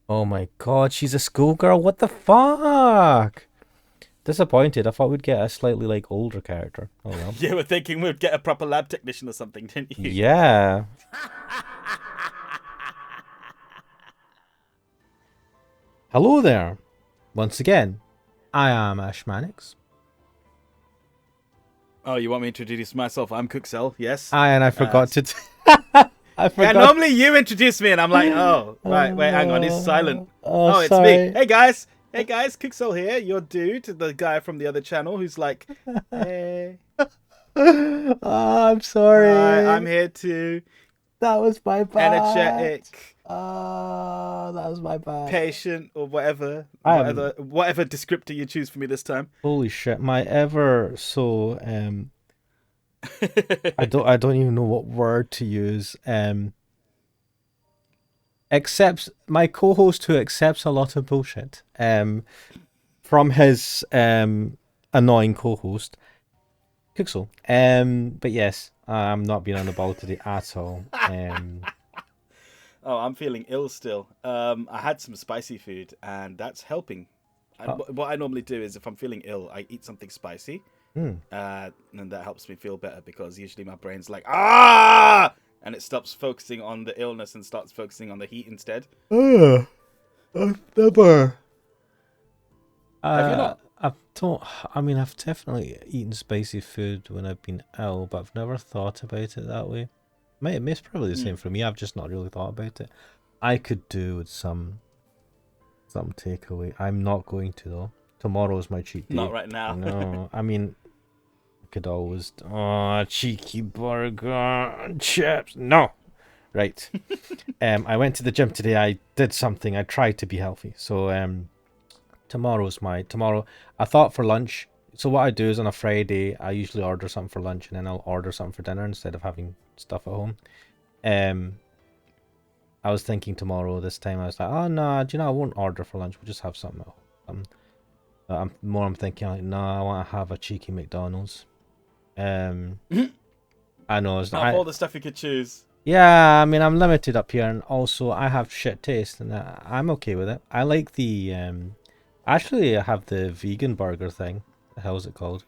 Oh my god, she's a schoolgirl. What the fuck? Disappointed. I thought we'd get a slightly like older character. Oh well. You were thinking we'd get a proper lab technician or something, didn't you? Yeah. Hello there. Once again, I am Ash Mannix. Oh, you want me to introduce myself? I'm Cooksell, yes. And I Uh, forgot to. I yeah, forgot. normally you introduce me and I'm like, oh, right, wait, hang on, he's silent. Oh, Oh, it's me. sorry. Hey guys. Hey guys, Cooksell here, your dude, the guy from the other channel who's like, hey, Oh, I'm hi, I'm sorry. here too. That was my bad. Energetic, That was my bad. patient, or whatever, I am. whatever descriptor you choose for me this time. Holy shit! My ever so I don't even know what word to use. Accepts my co-host who accepts a lot of bullshit. From his annoying co-host, Pixel. But yes, I'm not being on the ball today at all. Oh, I'm feeling ill still. I had some spicy food, and that's helping. Uh, What I normally do is, if I'm feeling ill, I eat something spicy, hmm. and that helps me feel better because usually my brain's like ah, and it stops focusing on the illness and starts focusing on the heat instead. I've never. Have you not? I've don't. I mean, I've definitely eaten spicy food when I've been ill, but I've never thought about it that way. It's probably the Hmm. same for me. I've just not really thought about it. I could do with some takeaway. I'm not going to though. Tomorrow's my cheat Not day. right now. No, I mean, I could always. Oh, cheeky burger and chips. No, right. I went to the gym today. I did something. I tried to be healthy. So tomorrow. I thought for lunch. So what I do is on a Friday, I usually order something for lunch and then I'll order something for dinner instead of having stuff at home. Um, I was thinking tomorrow this time. I was like, oh no, do you know I won't order for lunch. We'll just have something at home. I'm thinking like, no, I want to have a cheeky McDonald's. Um, I know it's not. Out of all the stuff you could choose. Yeah, I mean, I'm limited up here, and also I have shit taste, and I'm okay with it. I like the actually, I have the vegan burger thing. The hell is it called?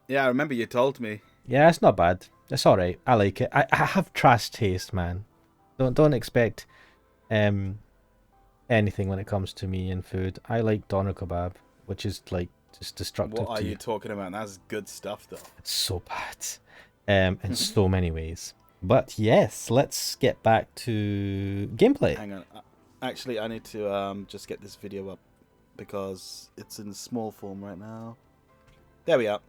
Yeah, I remember you told me. Yeah, it's not bad. It's all right. I like it. I have trash taste, man. Don't expect um anything when it comes to me and food. I like doner kebab, which is like just What destructive are to you you. talking about? That's good stuff, though. It's so bad, in so many ways. But yes, let's get back to gameplay. Hang on. Actually, I need to just get this video up because it's in small form right now. There we are.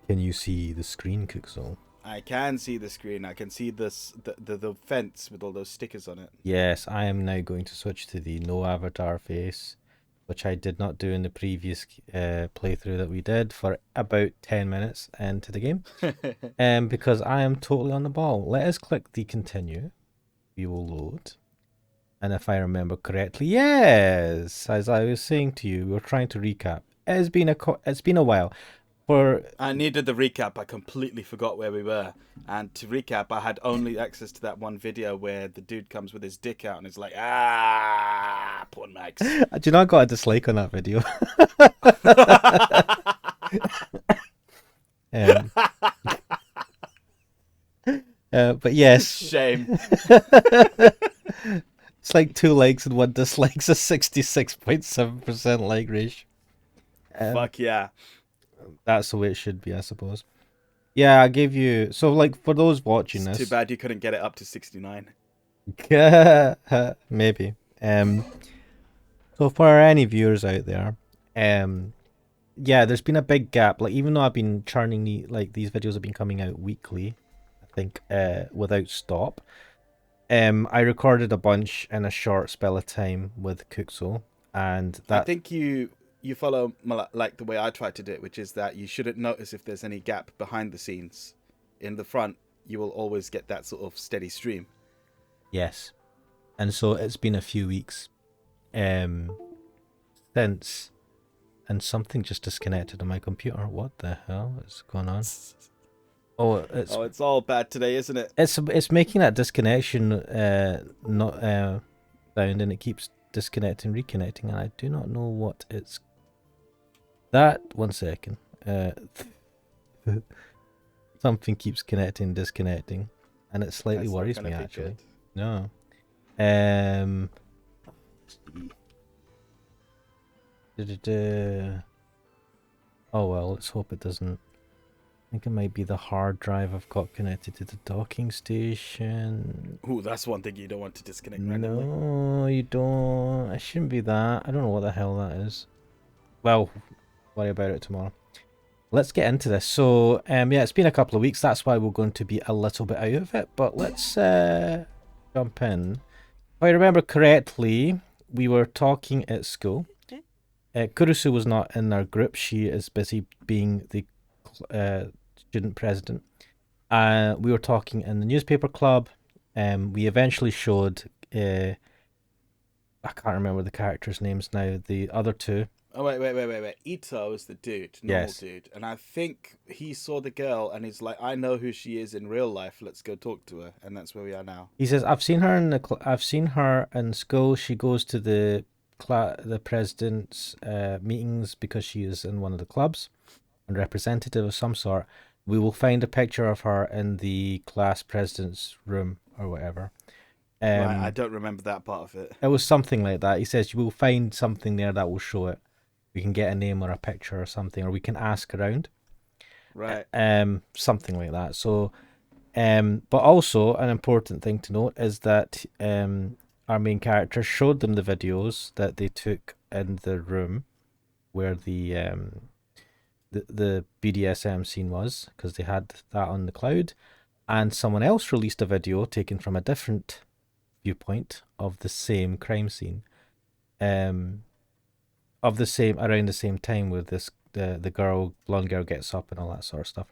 Can you see the screen, Cookzone? I can see the screen. I can see the fence with all those stickers on it. Yes, I am now going to switch to the no avatar face, which I did not do in the previous playthrough that we did for about 10 minutes into the game. Because I am totally on the ball. Let us click the continue. We will load. And if I remember correctly, yes, as I was saying to you, we were trying to recap. It's been a while. For I needed the recap. I completely forgot where we were. And to recap, I had only access to that one video where the dude comes with his dick out and is like, ah, porn mags. do you know I got a dislike on that video? um, but yes, Shame. it's like 2 likes and 1 dislikes, a 66.7% like ratio. Fuck yeah. That's the way it should be, I suppose. Yeah, I gave you. So, like, for those watching It's too this, bad you couldn't get it up to 69. maybe. So for any viewers out there, yeah, there's been a big gap. Like, even though I've been churning these videos have been coming out weekly, I think, without stop. I recorded a bunch in a short spell of time with Kuxo, and I that think you follow like the way I try to do it, which is that you shouldn't notice if there's any gap behind the scenes. In the front, you will always get that sort of steady stream. yes, and so it's been a few weeks, um, since, and something just disconnected on my computer. What the hell is going on? Oh, Oh, it's all bad today, isn't it? it's making that disconnection not sound, and it keeps disconnecting, reconnecting, and I do not know what it's. That 1 second. Something keeps connecting, disconnecting, and it slightly worries me actually. No. Oh well, let's hope it doesn't. I think it might be the hard drive I've got connected to the docking station. Ooh, that's one thing you don't want to disconnect randomly. No, you don't. It shouldn't be that. I don't know what the hell that is. Well, worry about it tomorrow. Let's get into this. So, yeah, it's been a couple of weeks. That's why we're going to be a little bit out of it. But let's jump in. If I remember correctly, we were talking at school. Kurusu was not in our group. She is busy being the student president. We were talking in the newspaper club. We eventually showed. I can't remember the characters' names now. The other two. Oh wait! Ito is the dude, normal dude, and I think he saw the girl and he's like, "I know who she is in real life. Let's go talk to her." And that's where we are now. He says, "I've seen her in I've seen her in school. She goes to the president's meetings because she is in one of the clubs, and representative of some sort. We will find a picture of her in the class president's room or whatever." Right, I don't remember that part of it. It was something like that. He says you will find something there that will show it. We can get a name or a picture or something, or we can ask around. Right. Something like that. So, but also an important thing to note is that our main character showed them the videos that they took in the room where the BDSM scene was, because they had that on the cloud, and someone else released a video taken from a different viewpoint of the same crime scene. Of the same around the same time with this the blonde girl gets up and all that sort of stuff.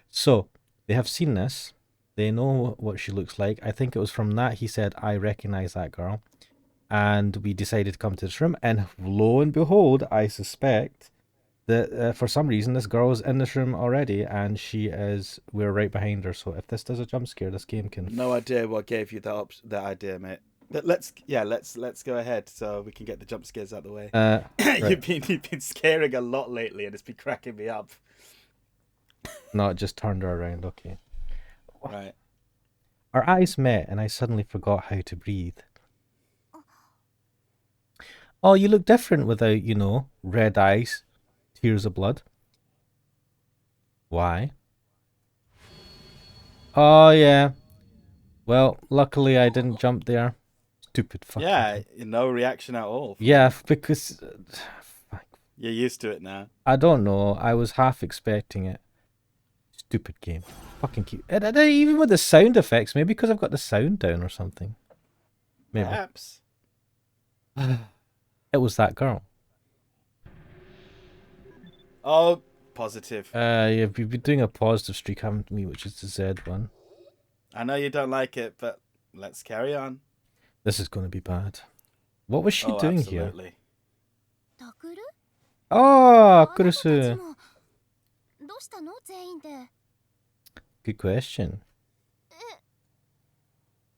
So they have seen this. They know what she looks like. I think it was from that he said, "I recognize that girl," and we decided to come to this room. And lo and behold, I suspect that for some reason this girl is in this room already, and we're right behind her. So if this does a jump scare, this game can. No idea what gave you that idea, mate. But let's go ahead so we can get the jump scares out of the way. Right. You've been scaring a lot lately, and it's been cracking me up. No, it just turned her around. Okay. Right. Our eyes met, and I suddenly forgot how to breathe. Oh, you look different without, red eyes, tears of blood. Why? Oh yeah. Well, luckily I didn't jump there. Stupid fucking. Yeah, no reaction at all. Yeah, because you're used to it now. I don't know. I was half expecting it. Stupid game. Fucking cute. Even with the sound effects, maybe because I've got the sound down or something. Maybe. Perhaps. It was that girl. Oh, positive. You've been doing a positive streak, haven't we? Which is the Z one. I know you don't like it, but let's carry on. This is going to be bad. What was she doing absolutely. Here? Oh, Kurusu. Good question.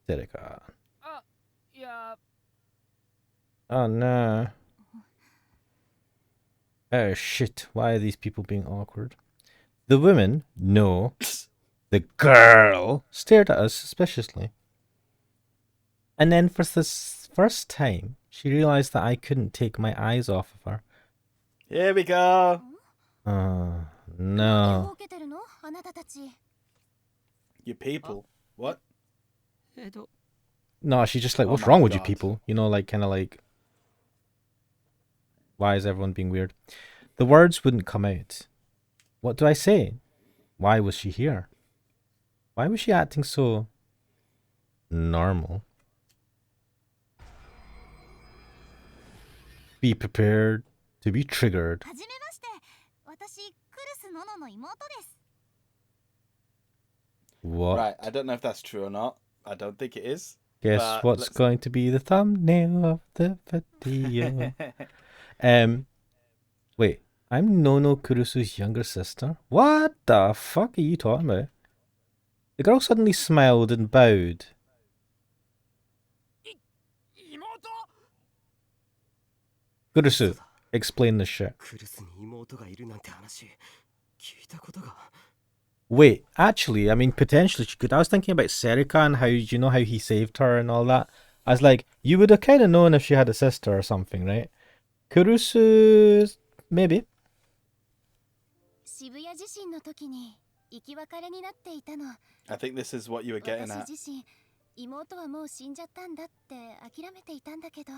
Tereka. Yeah. Oh no. Oh shit, why are these people being awkward? The woman, no, the girl, stared at us suspiciously. And then for the first time, she realized that I couldn't take my eyes off of her. Here we go. Oh, no. You people. What? No, she's just like, what's wrong with you people? Kind of like, why is everyone being weird? The words wouldn't come out. What do I say? Why was she here? Why was she acting so normal? Be prepared to be triggered. What? Right, I don't know if that's true or not. I don't think it is. Guess what's going to be the thumbnail of the video? Wait, I'm Nono Kurusu's younger sister? What the fuck are you talking about? The girl suddenly smiled and bowed. Kurusu, explain this shit. クルスに妹がいるなんて話聞いたことが Wait, actually, I mean, potentially she could. I was thinking about Serika and how, you know, how he saved her and all that. I was like, you would have kind of known if she had a sister or something, right? Kurusu, maybe. 渋谷地震の時に生き別れになっていたの。 I think this is what you were getting 私 at. 自身妹はもう死んじゃったんだって諦めていたんだけど。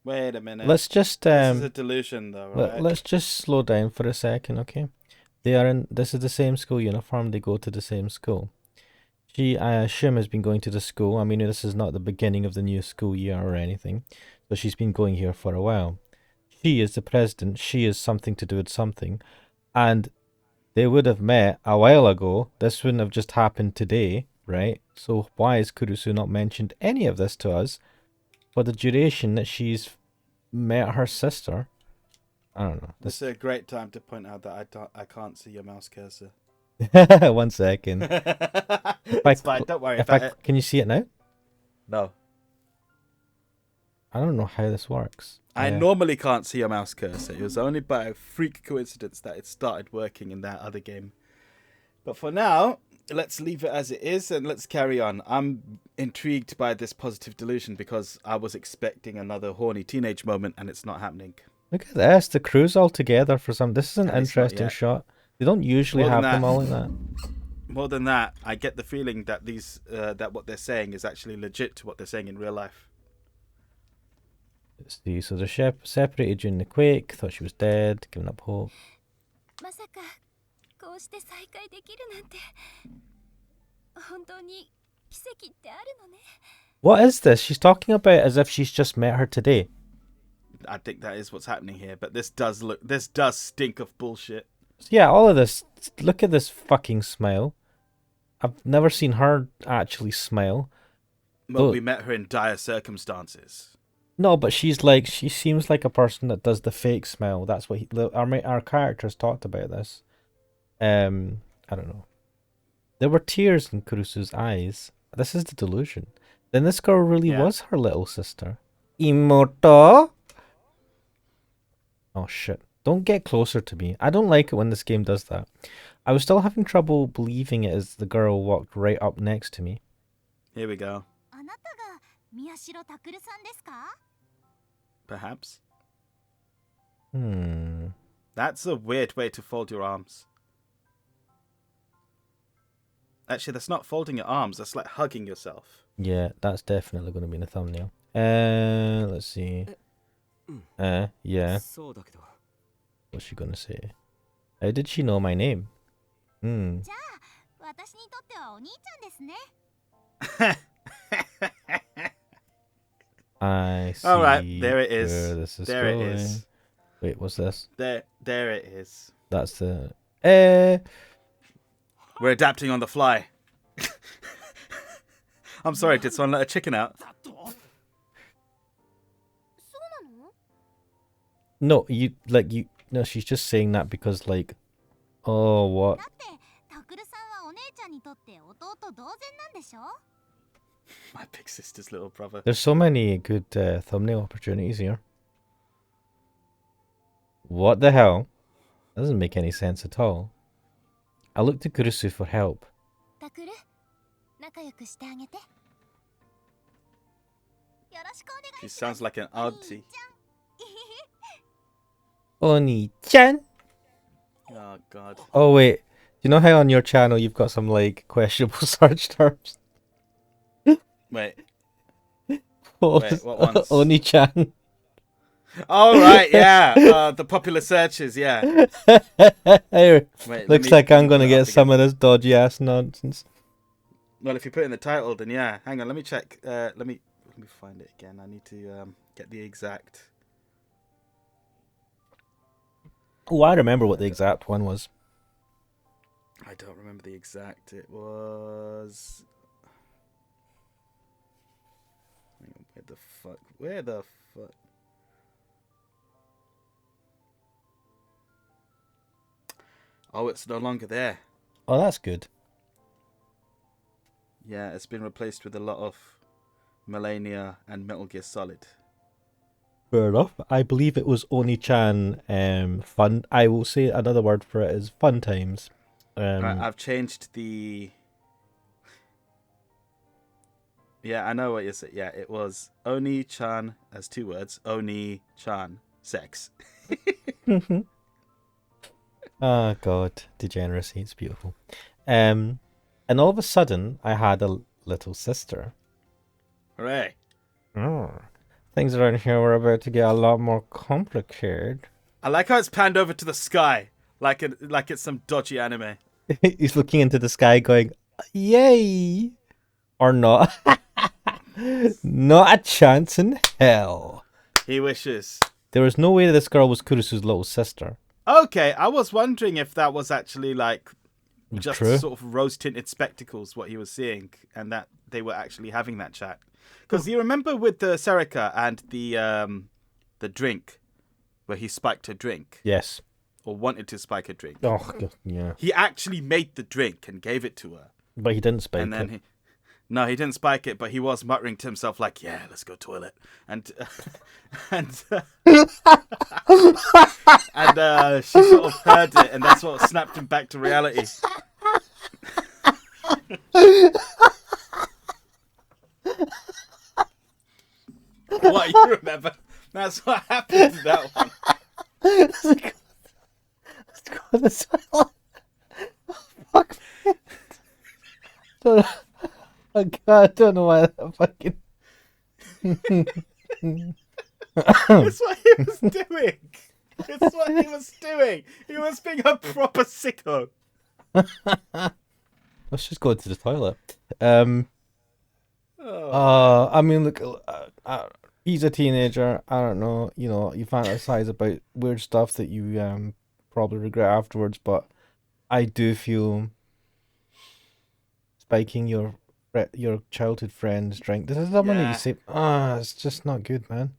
Wait a minute. Let's just This is a delusion, though, right? let's just slow down for a second, okay? They are in. This is the same school uniform. They go to the same school. She, I assume, has been going to the school. I mean, this is not the beginning of the new school year or anything, but she's been going here for a while. She is the president. She is something to do with something, and they would have met a while ago. This wouldn't have just happened today, right? So why has Kurusu not mentioned any of this to us for the duration that she's met her sister? I don't know. This is a great time to point out that I can't see your mouse cursor. 1 second. It's fine. Don't worry about it. Can you see it now? No. I don't know how this works. I normally can't see your mouse cursor. It was only by a freak coincidence that it started working in that other game. But for now, let's leave it as it is and let's carry on. I'm intrigued by this positive delusion because I was expecting another horny teenage moment and it's not happening. Look at this. The crew's all together for some. This is an And it's not interesting yet. shot. They don't usually More have than them that. all like that. More than that, I get the feeling that these that what they're saying is actually legit to what they're saying in real life. Let's see. So they're separated during the quake. Thought she was dead. Giving up hope. まさかこうして再会できるなんて本当に奇跡ってあるのね。 What is this? She's talking about it as if she's just met her today. I think that is what's happening here, but this does stink of bullshit. So yeah, all of this. Look at this fucking smile. I've never seen her actually smile. Well, Oh. we met her in dire circumstances. No, but she seems like a person that does the fake smile. That's what our characters talked about this. I don't know. There were tears in Kurusu's eyes. This is the delusion. Then this girl really Yeah. was her little sister. IMOUTO? Oh shit. Don't get closer to me. I don't like it when this game does that. I was still having trouble believing it as the girl walked right up next to me. Here we go. あなたが宮代拓さんですか？ Perhaps. That's a weird way to fold your arms. Actually, that's not folding your arms. That's like hugging yourself. Yeah, that's definitely going to be in the thumbnail. Let's see. Yeah. そうだけど What's she gonna say? How did she know my name? じゃあ私にとってはお兄ちゃんですね。 I see. All right, there it is. Where this is There going. it is. Wait, what's this? There it is. That's the. We're adapting on the fly. I'm sorry, did someone let a chicken out? そうなの？ No, no, she's just saying that because, like, oh, what? だって拓さんはお姉ちゃんにとって弟同然なんでしょ？ My big sister's little brother. There's so many good thumbnail opportunities here. What the hell? That doesn't make any sense at all. I looked to Kurusu for help. 拓仲良くしてあげて。よろしくお願い She します。 sounds like an auntie. Oni-chan! Oh, God. Oh, wait. You know how on your channel you've got some, like, questionable search terms? Wait. What what ones? Oni-chan. Oh, right, yeah. The popular searches, yeah. Hey, Wait, looks like I'm going to get some of this dodgy ass nonsense. Well, if you put it in the title, then yeah. Hang on, let me check. Let me find it again. I need to get the exact. Oh, I remember what the exact one was. I don't remember the exact. It was. Hang on, where the fuck? Where the fuck? Oh, it's no longer there. Oh, that's good. Yeah, it's been replaced with a lot of Millennia and Metal Gear Solid. Fair enough. I believe it was Oni-chan. Fun. I will say another word for it is fun times. I've changed the. Yeah, I know what you're saying. Yeah, it was Oni-chan as 2 words. Oni-chan sex. Oh God, degeneracy. It's beautiful. And all of a sudden, I had a little sister. Hooray! Things around here were about to get a lot more complicated. I like how it's panned over to the sky, like it's some dodgy anime. He's looking into the sky, going, "Yay!" or not. Not a chance in hell. He wishes. There was no way that this girl was Kurusu's little sister. Okay, I was wondering if that was actually like just True. sort of rose-tinted spectacles what he was seeing, and that they were actually having that chat. Because you remember with the Serika and the drink, where he spiked her drink, Yes. or wanted to spike her drink. Oh, God, yeah. He actually made the drink and gave it to her. But he didn't spike And then it. No, he didn't spike it, but he was muttering to himself like, "Yeah, let's go toilet." And and she sort of heard it, and that's what snapped him back to reality. What, you remember? That's what happened to that one. Let's go to the toilet. Fuck me. Oh God, I don't know why that fucking. It's what he was doing. It's what he was doing. He was being a proper sicko. Let's just go to the toilet. Oh. I mean, look, he's a teenager. I don't know. You know, you fantasize about weird stuff that you probably regret afterwards. But I do feel spiking your childhood friend's drink. This is someone that Yeah. you say, it's just not good, man.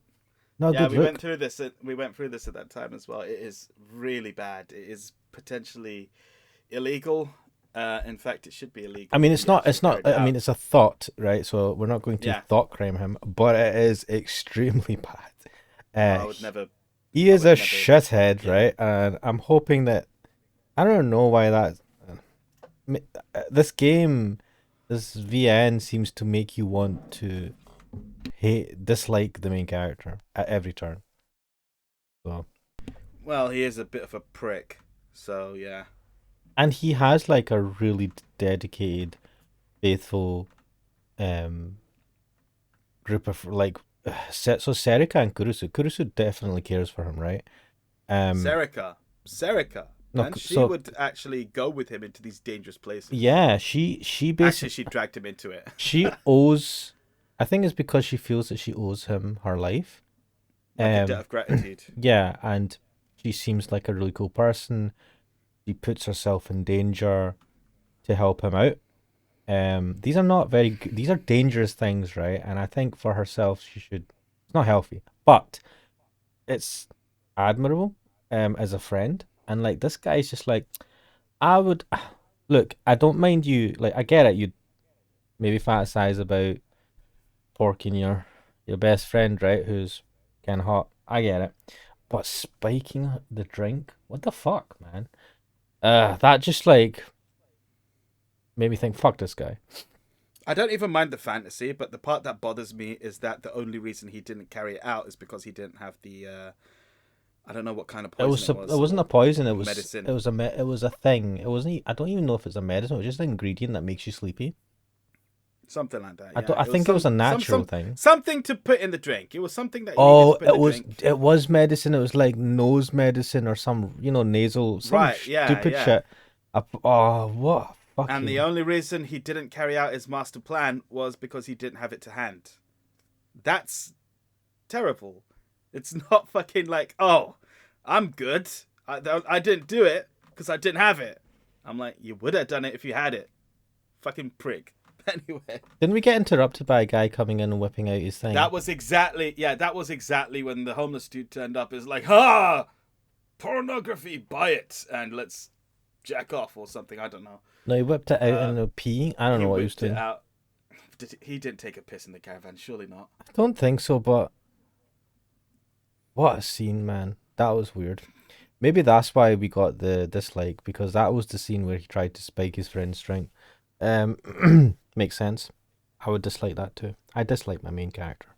Not a Yeah, good we look. went through this. We went through this at that time as well. It is really bad. It is potentially illegal. In fact, it should be illegal. I mean, it's to be not. It's actually not. carried I mean, out. it's a thought, right? So we're not going to Yeah. thought crime him, but it is extremely bad. I would never. He is I a would never- shithead, yeah. right? And I'm hoping that I don't know why that this game, this VN seems to make you want to dislike the main character at every turn. So, Well, he is a bit of a prick. So yeah. and he has like a really dedicated, faithful, group of like, so Serika and Kurusu. Kurusu definitely cares for him, right? Serika. No, And she so- would actually go with him into these dangerous places. Yeah, she Actually, basically she dragged him into it. she owes. I think it's because she feels that she owes him her life. Like a debt of gratitude. Yeah, and she seems like a really cool person. She puts herself in danger to help him out. These are not very good. These are dangerous things, right? And I think for herself, she should. It's not healthy, but it's admirable. As a friend, and like this guy's just like, I would look. I don't mind you. Like I get it. You maybe fantasize about porking your best friend, right? Who's kind of hot. I get it. But spiking the drink, what the fuck, man? That just like made me think, fuck this guy. I don't even mind the fantasy, but the part that bothers me is that the only reason he didn't carry it out is because he didn't have the. I don't know what kind of It poison was. It wasn't a poison. It was. medicine. It was a. It was a thing. It wasn't. I don't even know if it's a medicine. It was just an ingredient that makes you sleepy. Something like that. I Yeah. don't. I think it was a natural some- thing. Something to put in the drink. It was something that. You Oh, needed to put in it the was. drink. It was medicine. It was like nose medicine or some, nasal, some Right, yeah, stupid yeah. shit. Oh, what? Fucking. And the only reason he didn't carry out his master plan was because he didn't have it to hand. That's terrible. It's not fucking like, oh, I'm good. I didn't do it because I didn't have it. I'm like, you would have done it if you had it. Fucking prick. Anyway, Didn't we get interrupted by a guy coming in and whipping out his thing? that was exactly when the homeless dude turned up. Is like, ha, pornography, buy it, and let's jack off or something. I don't know. No, he whipped it out and peeing. I don't know what he was whipped it doing. out. He didn't take a piss in the caravan, surely not. I don't think so, but What a scene, man. That was weird. Maybe that's why we got the dislike, because that was the scene where he tried to spike his friend's strength. Makes sense. I would dislike that too. I dislike my main character.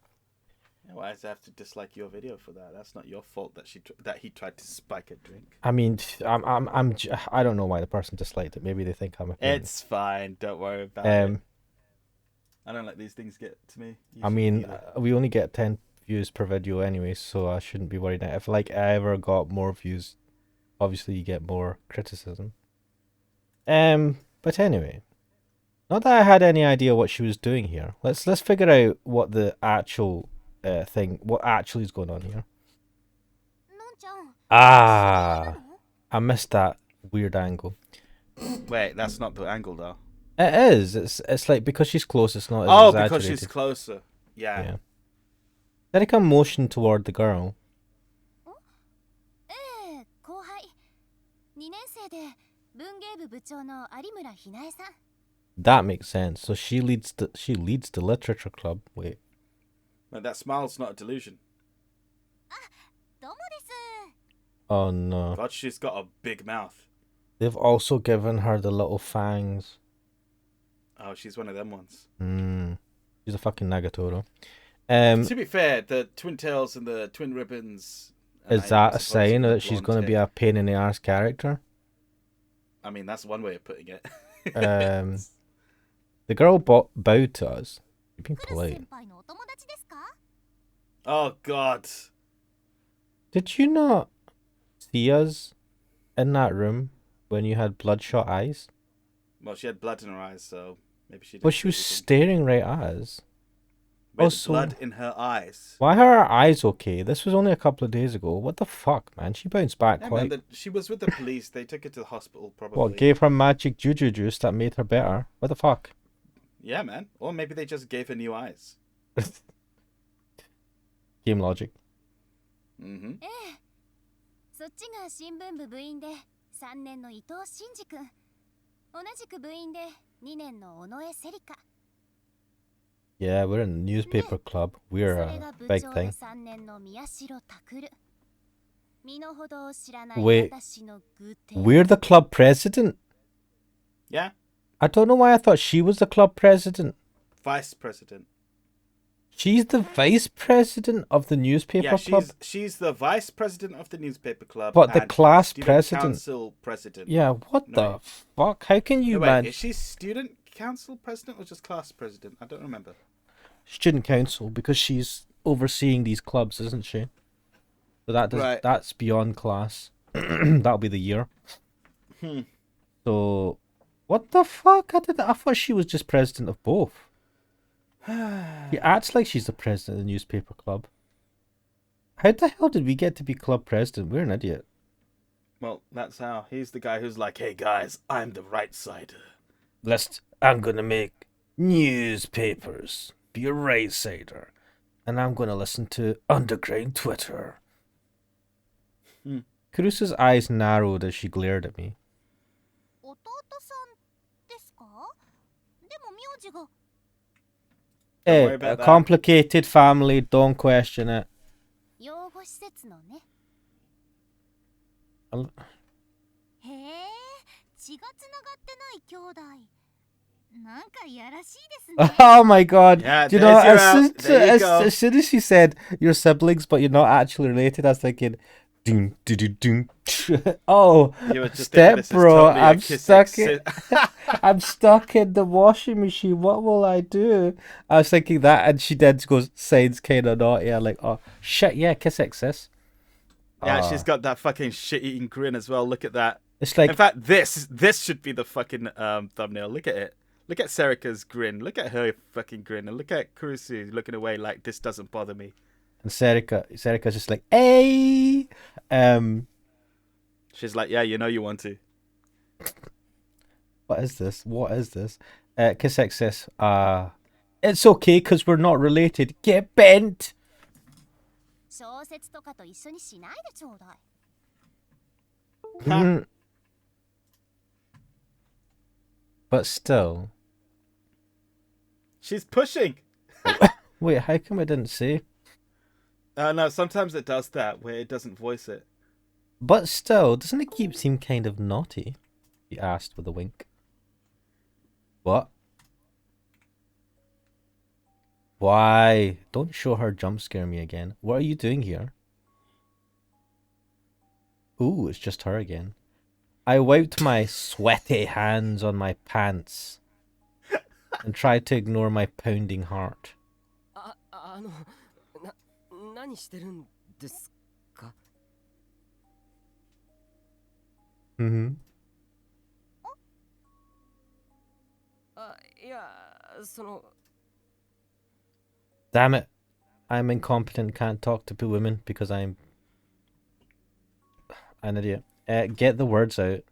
Why does I have to dislike your video for that? That's not your fault that that he tried to spike a drink. I mean, I don't know why the person disliked it. Maybe they think I'm a pain. It's fine. Don't worry about it. I don't let these things get to me. I mean, we only get 10 views per video anyway, so I shouldn't be worried. If like I ever got more views, obviously you get more criticism. But anyway, not that I had any idea what she was doing here. Let's figure out what the actual what actually is going on here. のんちゃん Ah, I missed that weird angle. Wait, that's not the angle though. It is. It's like because she's close, it's not as Oh, exaggerated. because she's closer. Yeah. Yeah. Erika motioned toward the girl. ええ後輩2年生で文芸部部長の有村ひなえさん That makes sense. So she leads the literature club. Wait. But that smile's not a delusion. どうもです Oh no. God, she's got a big mouth. They've also given her the little fangs. Oh, she's one of them ones. She's a fucking Nagatoro. To be fair, the twin tails and the twin ribbons. Is that a sign that she's going to be a pain in the ass character? I mean, that's one way of putting it. The girl bowed to us. You're being クラス polite. 先輩のお友達ですか Oh God. Did you not see us in that room when you had bloodshot eyes? Well, she had blood in her eyes, so maybe she. But she was staring right at us. with also- blood in her eyes. Why are her eyes okay? This was only a couple of days ago. What the fuck, man? She bounced back Yeah, quick. man, she was with the police. They took her to the hospital, probably. What, gave her magic juju juice that made her better? What the fuck? Yeah, man. Or maybe they just gave her new eyes. Game logic. Mm-hmm. ええそっちが新聞部部員で3年の伊藤真二君同じく部員で2年の尾上セリカ Yeah, we're in the newspaper club. そ We're れが a 部 big 長 thing. の3年の宮代拓身の程を知らない Wait. 私の偶定 We're the club president? Yeah. I don't know why I thought she was the club president. Vice president. She's the vice president of the newspaper Yeah, club? she's the vice president of the newspaper club. But the and class student president. council president. Yeah, what the No. fuck? How can you No, wait, man is she student council president or just class president? I don't remember. student council because she's overseeing these clubs, isn't she? So Right. that's beyond class. That'll be the year. So what the fuck? I thought she was just president of both. She acts like she's the president of the newspaper club. How the hell did we get to be club president? We're an idiot. Well, that's how. He's the guy who's like, hey guys, I'm the right sider. I'm gonna make newspapers. Be a right sider. And I'm gonna listen to underground Twitter. Carusa's eyes narrowed as she glared at me. 弟さんですかでも名字が Hey, worry about a that. complicated family, don't question it. 養護施設のね Al- へえ血がつながってない兄弟なんかいやらしいですね Oh my god. Yeah, Do you know, there's your as soon, out. There you as, go. as soon as she said you're siblings but you're not actually related, I was thinking, doom, doo, doo, doom. Oh, You were just step thinking this is bro, totally a I'm kiss stuck exit. I'm stuck in the washing machine. What will I do? I was thinking that, and she then goes, "Signs kind of naughty." I'm like, "Oh shit, yeah, kiss exists." Yeah, Ah. she's got that fucking shit-eating grin as well. Look at that. It's like In fact, this should be the fucking thumbnail. Look at it. Look at Serika's grin. Look at her fucking grin. And look at Kurusu looking away like this doesn't bother me. and Serica's just like, "Hey." She's like, yeah, you know you want to. What is this? What is this? Kiss exists. It's okay because we're not related. Get bent. 小説とかと一緒にしないでちょうだい Mm. But still, She's pushing. wait. How come I didn't say? No, sometimes it does that where it doesn't voice it. But still, doesn't it keep seem kind of naughty? He asked with a wink. What? Why? Don't show her jump scare me again. What are you doing here? Ooh, it's just her again. I wiped my sweaty hands on my pants and tried to ignore my pounding heart. 何してるんですか? Mm-hmm. いや、その Damn it. I'm incompetent, can't talk to women because I'm an idiot. Get the words out.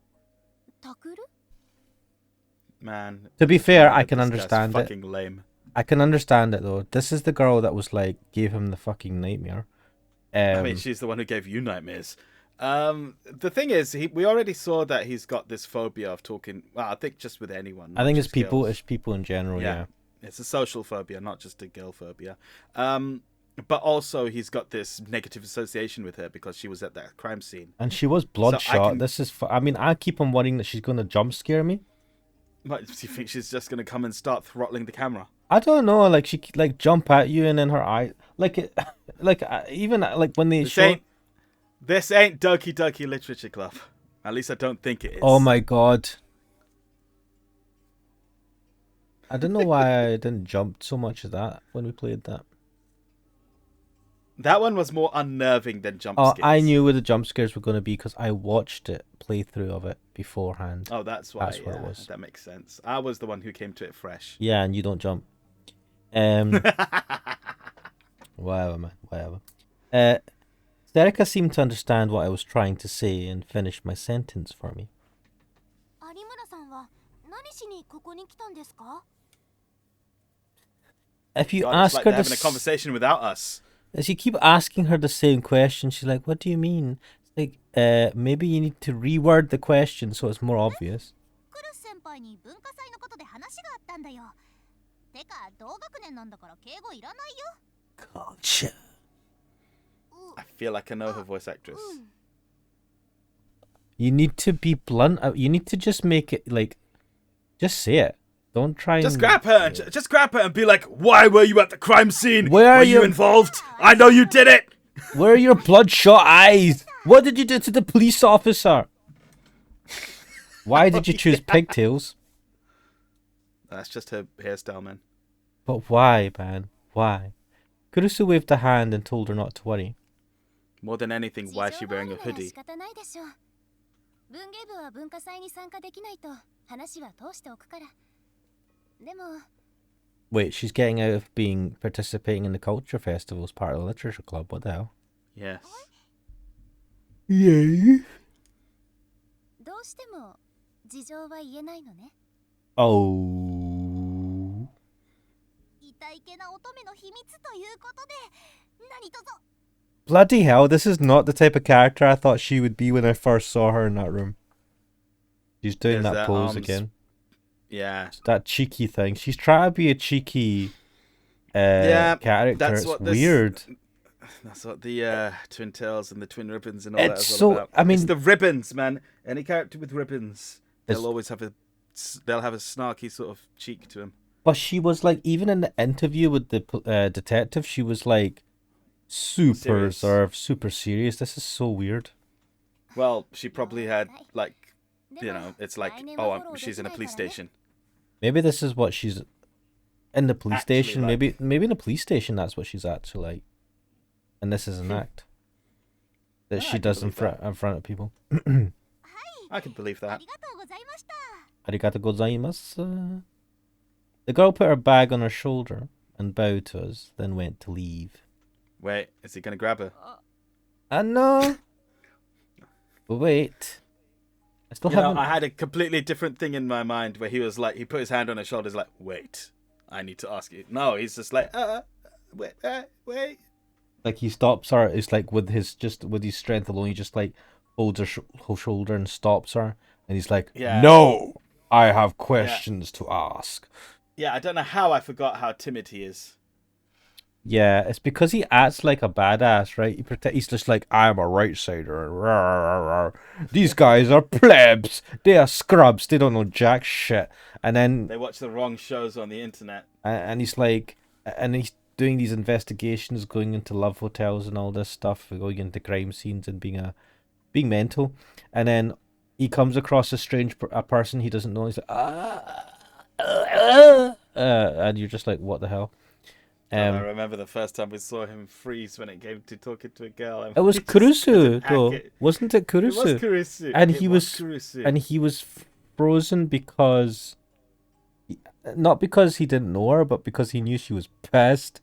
タクル Man. To be fair, I this can guy's understand it. fucking lame. I can understand it though. This is the girl that was like, gave him the fucking nightmare. I mean, she's the one who gave you nightmares. The thing is, we already saw that he's got this phobia of talking. Well, I think just with anyone. I think not it's just people. girls. It's people in general. Yeah. It's a social phobia, not just a girl phobia. But also he's got this negative association with her because she was at that crime scene. And she was bloodshot. This is. I mean, I keep on worrying that she's going to jump scare me. What, do you think she's just going to come and start throttling the camera? I don't know. Like she like jump at you and then her eye like it, like even like when they show. This ain't Doki Doki Literature Club. At least I don't think it is. Oh my god. I don't know why I didn't jump so much as that when we played that. That one was more unnerving than jump Oh, scares. I knew where the jump scares were going to be because I watched it playthrough of it beforehand. Oh, that's why. That's what it was. That makes sense. I was the one who came to it fresh. Yeah, and you don't jump. Whatever, man. Whatever. Serica seemed to understand what I was trying to say and finished my sentence for me. 有村さんは何しにここに来たんですか? If you God, ask it's like her they're having a conversation without us. As you keep asking her the same question, she's like, "What do you mean?" It's like, maybe you need to reword the question so it's more obvious. クルス先輩に文化祭のことで話があったんだよ。てか同学年なんだから敬語いらないよ。 Culture. I feel like I know her voice actress. You need to be blunt. You need to just make it like, just say it. Don't try Just and grab her, and just grab her and be like, "Why were you at the crime scene? Where were are you you- involved? I know you did it." Where are your bloodshot eyes? What did you do to the police officer? Why did you choose pigtails? That's just her hairstyle, man. But why, man? Why? Kurusu waved a hand and told her not to worry. More than anything, why is she wearing a hoodie? 仕方ないでしょう。文芸部は文化祭に参加できないと話は通しておくから。でも Wait, she's getting out of participating in the culture festival as part of the literature club. What the hell? Yes. Yay. どうしても事情は言えないのね。 Oh. 痛いけな乙女の秘密ということで何卒 Bloody hell, this is not the type of character I thought she would be when I first saw her in that room. She's doing There's that that pose arms- again. Yeah. That cheeky thing. She's trying to be a cheeky Yeah, character. that's It's what this- weird. That's what the twin tails and the twin ribbons and all It's that is so- all about. I mean- it's the ribbons, man. Any character with ribbons, It's- they'll always have a snarky sort of cheek to them. But she was like, even in the interview with the detective, she was like super Serious. reserved, super serious. This is so weird. Well, she probably had like, でも it's like, 来年は oh, フォローでき she's in a ない police からね。 station. Maybe this is what she's in the police Actually station. like. Maybe in a police station, that's what she's actually like. And this is an act that Yeah, she I does can in believe front of people. I can believe あ that. りがとうございました。 Arigato gozaimasu. The girl put her bag on her shoulder and bowed to us, then went to leave. Wait, is he gonna grab her? I know. But wait. I still You know, haven't. I had a completely different thing in my mind where he was like, he put his hand on her shoulders, like, wait, I need to ask you. No, he's just like, wait. Like he stops her. It's like with his strength alone, he just like holds her, her shoulder and stops her, and he's like, Yeah. "No, I have questions to ask." Yeah, I don't know how I forgot how timid he is. Yeah, it's because he acts like a badass, right? He's just like, I'm a right sider. These guys are plebs. They are scrubs. They don't know jack shit. And then They watch the wrong shows on the internet. and he's like, and he's doing these investigations, going into love hotels and all this stuff, going into crime scenes and being mental. And then he comes across a strange a person he doesn't know. He's like, and you're just like, what the hell? God, I remember the first time we saw him freeze when it came to talking to a girl. And It was he just couldn't Kurusu, hack though, it. wasn't it Kurusu? It was Kurusu. And It he was was, Kurusu. and he was frozen because, not because he didn't know her, but because he knew she was pissed.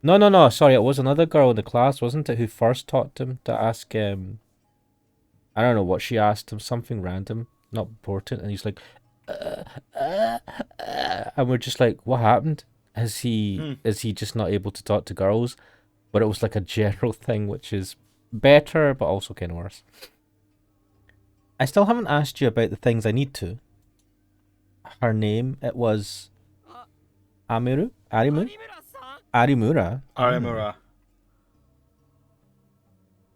No. Sorry, it was another girl in the class, wasn't it, who first taught him to ask him. I don't know what she asked him, something random, not important, and he's like, and we're just like, what happened? Is he just not able to talk to girls? But it was like a general thing, which is better, but also kind of worse. I still haven't asked you about the things I need to. Her name, it was Arimura? Arimura. Arimura.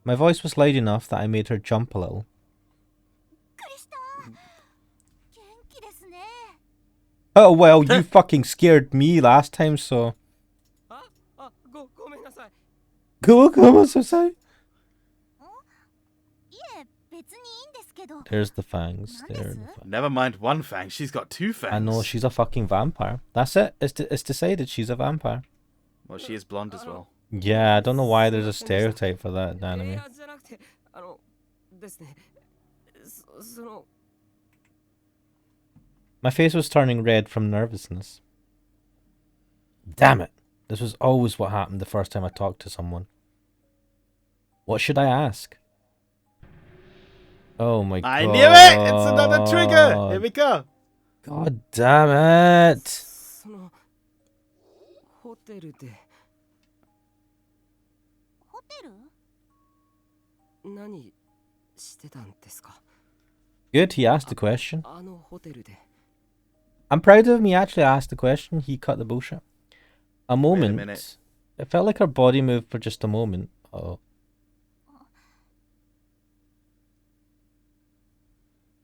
My voice was loud enough that I made her jump a little. クリスタ元気ですね Oh, well, you fucking scared me last time, so... ごめんなさい。 Go, come on, so sorry. いえ別にいいんですけど There's the fangs. There are the fangs. Never mind one fang. She's got two fangs. I know, she's a fucking vampire. That's it. It's decided she's a vampire. Well, she is blonde as well. Yeah, I don't know why there's a stereotype for that in anime. じゃなくてですね。その My face was turning red from nervousness. Damn it. This was always what happened the first time I talked to someone. What should I ask? Oh my god. I knew it! It's another trigger! Here we go. God damn it. そのホテルでホテル何してたんですか？ Good, he asked the question. あのホテルで I'm proud of him, he actually asked the question. He cut the bullshit. A moment. minute. It felt like her body moved for just a moment. Oh.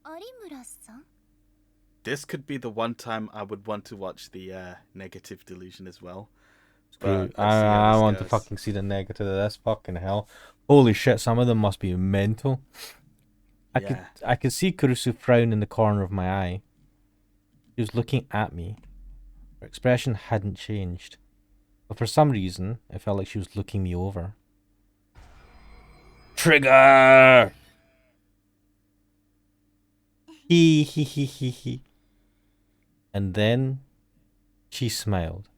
有村さん This could be the one time I would want to watch the negative delusion as well. Screw- But let's see how I this want to goes. fucking see the negative of this. Fucking hell. Holy shit, some of them must be mental. Yeah. I could see Kurusu frown in the corner of my eye. She was looking at me. Her expression hadn't changed. But for some reason, it felt like she was looking me over. Trigger! He. And then she smiled.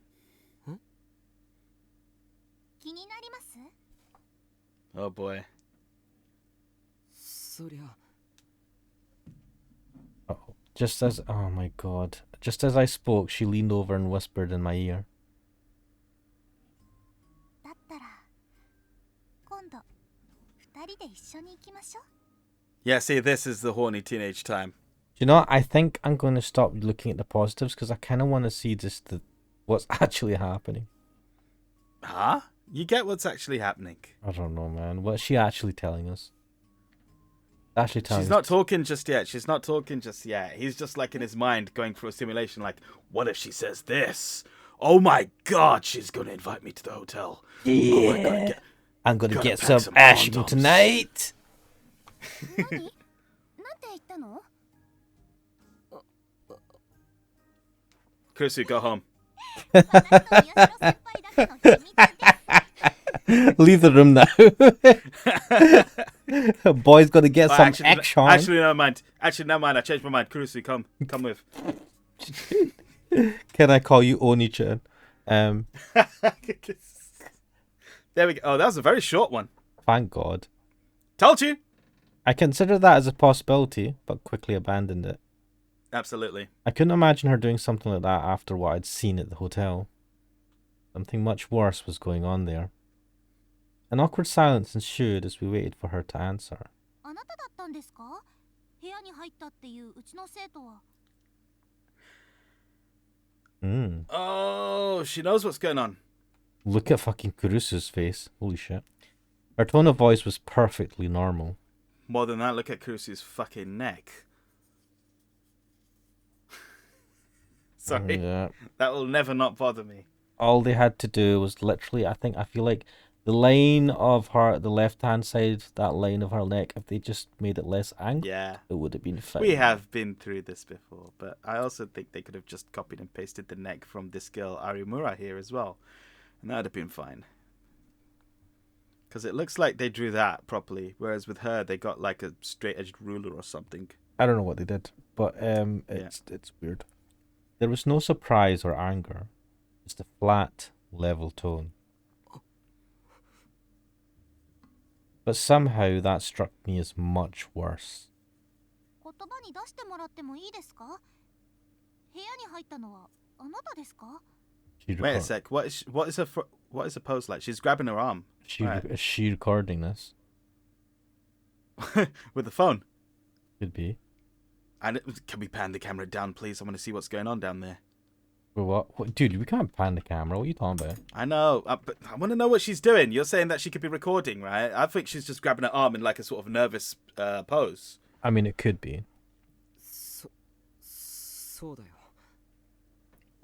気になります Oh boy. そりゃ Oh my god. Just as I spoke, she leaned over and whispered in my ear. だったら今度二人で一緒に行きましょう Yeah, see, this is the horny teenage time. You know what? I think I'm going to stop looking at the positives because I kind of want to see just what's actually happening. Huh? You get what's actually happening. I don't know, man. What's she actually telling us? Actually telling She's us. not talking just yet. She's not talking just yet. He's just like in his mind going through a simulation like, what if she says this? Oh my god, she's going to invite me to the hotel. Yeah. Oh, I gotta get... I'm going to gotta get pack some some ashing condoms. tonight. 何なんて言ったの Kurusu, go home. 私と宮代先輩だけの秘密です Leave the room now. Boy's got to get Oh, some actually, action. actually, never mind. Actually, never mind. I changed my mind. Kurusu, come with. Can I call you Oni-chan? There we go. Oh, that was a very short one. Thank God. Told you. I considered that as a possibility, but quickly abandoned it. Absolutely. I couldn't imagine her doing something like that after what I'd seen at the hotel. Something much worse was going on there. An awkward silence ensued as we waited for her to answer. あなただったんですか部屋に入ったっていううちの生徒は Mm. Oh, she knows what's going on. Look at fucking Kurusu's face. Holy shit. Her tone of voice was perfectly normal. More than that, look at Kurusu's fucking neck. Sorry. Yeah. That will never not bother me. All they had to do was literally, I feel like the line of her, the left-hand side, that line of her neck, if they just made it less angled, Yeah. it would have been fine. We have been through this before, but I also think they could have just copied and pasted the neck from this girl Arimura here as well. And that would have been fine. Because it looks like they drew that properly, whereas with her, they got like a straight-edged ruler or something. I don't know what they did, but it's weird. There was no surprise or anger, just a flat, level tone. But somehow that struck me as much worse. 言葉に出してもらってもいいですか？部屋に入ったのはあなたですか？ She Wait a record- sec. What is her pose like? She's grabbing her arm right. Is she recording this? with the phone. Could be. And can we pan the camera down, please? I want to see what's going on down there. Well, what? Dude, we can't pan the camera. What are you talking about? I know, but I want to know what she's doing. You're saying that she could be recording, right? I think she's just grabbing her arm in like a sort of nervous pose. I mean, it could be. そうだよ。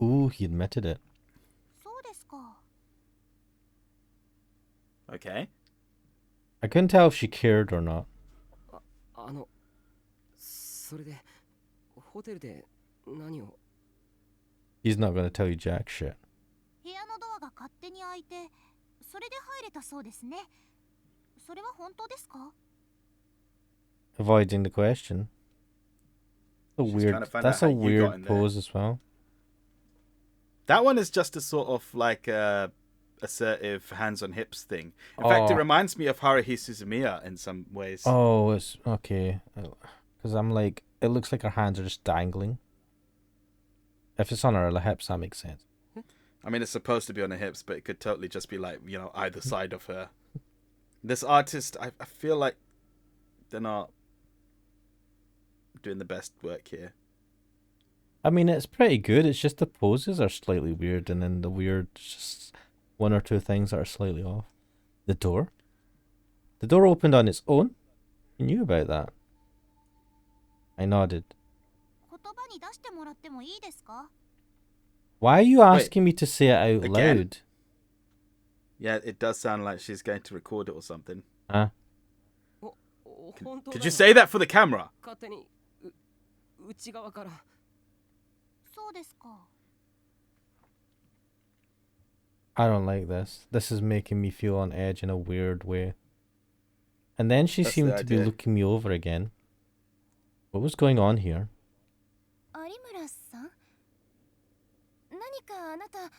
Ooh, he admitted it. そうですか。 Okay. I couldn't tell if she cared or not. それでホテルで何を He's not going to tell you jack shit. 部屋のドアが勝手に開いて、それで入れたそうですね。それは本当ですか？ Avoiding the question. She's Weird. trying to find That's out a how you got weird in there. pose as well. That one is just a sort of like assertive hands on hips thing. In fact, it Oh. reminds me of Haruhi Suzumiya in some ways. Oh, it's okay. Because I'm like, it looks like her hands are just dangling. If it's on her hips, that makes sense. I mean, it's supposed to be on her hips, but it could totally just be like, you know, either side of her. This artist, I feel like they're not doing the best work here. I mean, it's pretty good. It's just the poses are slightly weird, and then the weird, just one or two things that are slightly off. The door. The door opened on its own. You knew about that. I nodded. 言葉に出してもらってもいいですか？ Why are you asking me to say it out again? loud? Yeah, it does sound like she's going to record it or something. Huh? 本当だ Could you say that for the camera? 勝手に内側からそうですか。 I don't like this. This is making me feel on edge in a weird way. And then she That's seemed the to be idea. looking me over again. What was going on here? 有村さん？何かあなた、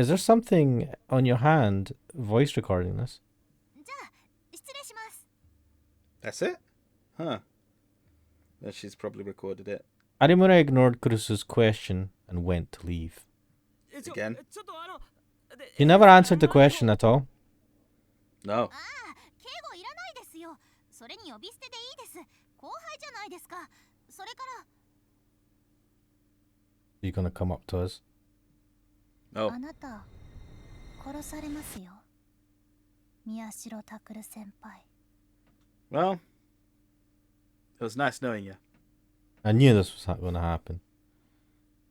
Is there something on your hand voice recording this? じゃあ失礼します。 That's it? Huh. Then she's probably recorded it. Arimura ignored Kurusu's question and went to leave. Again? ちょっとHe never answered the question at all. No. ああ、敬語いらないですよ。それに呼び捨てでいいです。後輩じゃないですか。それから Are you gonna come up to us? Oh. あなた殺されますよ。宮代拓先輩。 Well, it was nice knowing you. I knew this was gonna happen.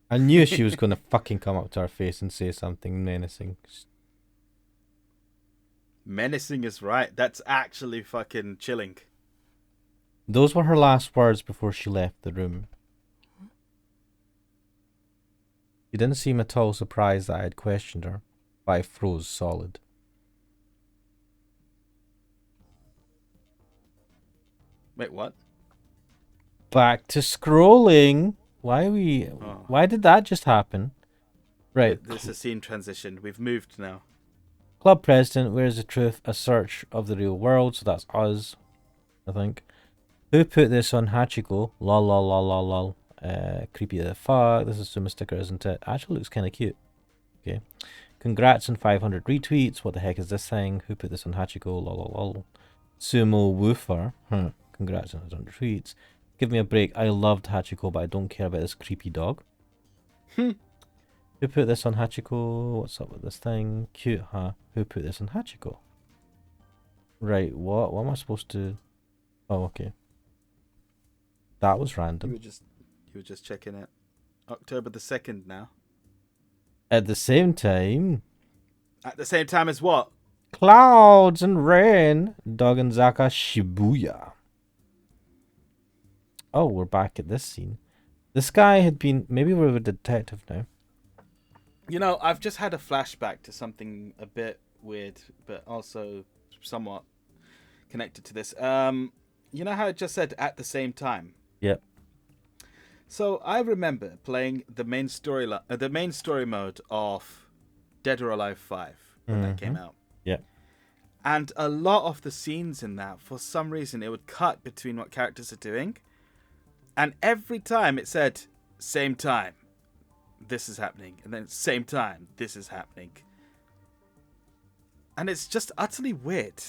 I knew she was gonna fucking come up to our face and say something menacing. Menacing is right. That's actually fucking chilling. Those were her last words before she left the room. She didn't seem at all surprised that I had questioned her, but I froze solid. Wait, what? Back to scrolling. Why did that just happen? Right. This is a scene transition. We've moved now. Club president, where's the truth? A search of the real world. So that's us, I think. Who put this on Hachiko? Lol, lol, lol, lol, lol. Creepy the fuck. This is Suma sticker, isn't it? Actually looks kind of cute. Okay. Congrats on 500 retweets. What the heck is this thing? Who put this on Hachiko? Lol, lol, lol. Sumo Woofer. Congrats on 100 tweets. Give me a break. I loved Hachiko, but I don't care about this creepy dog. Hmm. Who put this on Hachiko? What's up with this thing? Cute, huh? Who put this on Hachiko? Right, what? What am I supposed to... Oh, okay. That was You random. were just checking it. October the 2nd now. At the same time... At the same time as what? Clouds and rain. Dogonzaka Shibuya. Oh, we're back at this scene. This guy had been... Maybe we're a detective now. You know, I've just had a flashback to something a bit weird, but also somewhat connected to this. You know how it just said at the same time? Yep. So I remember playing the main story mode of Dead or Alive 5 when that came out. Yep. And a lot of the scenes in that, for some reason, it would cut between what characters are doing. And every time it said, same time, this is happening. And then same time, this is happening. And it's just utterly weird.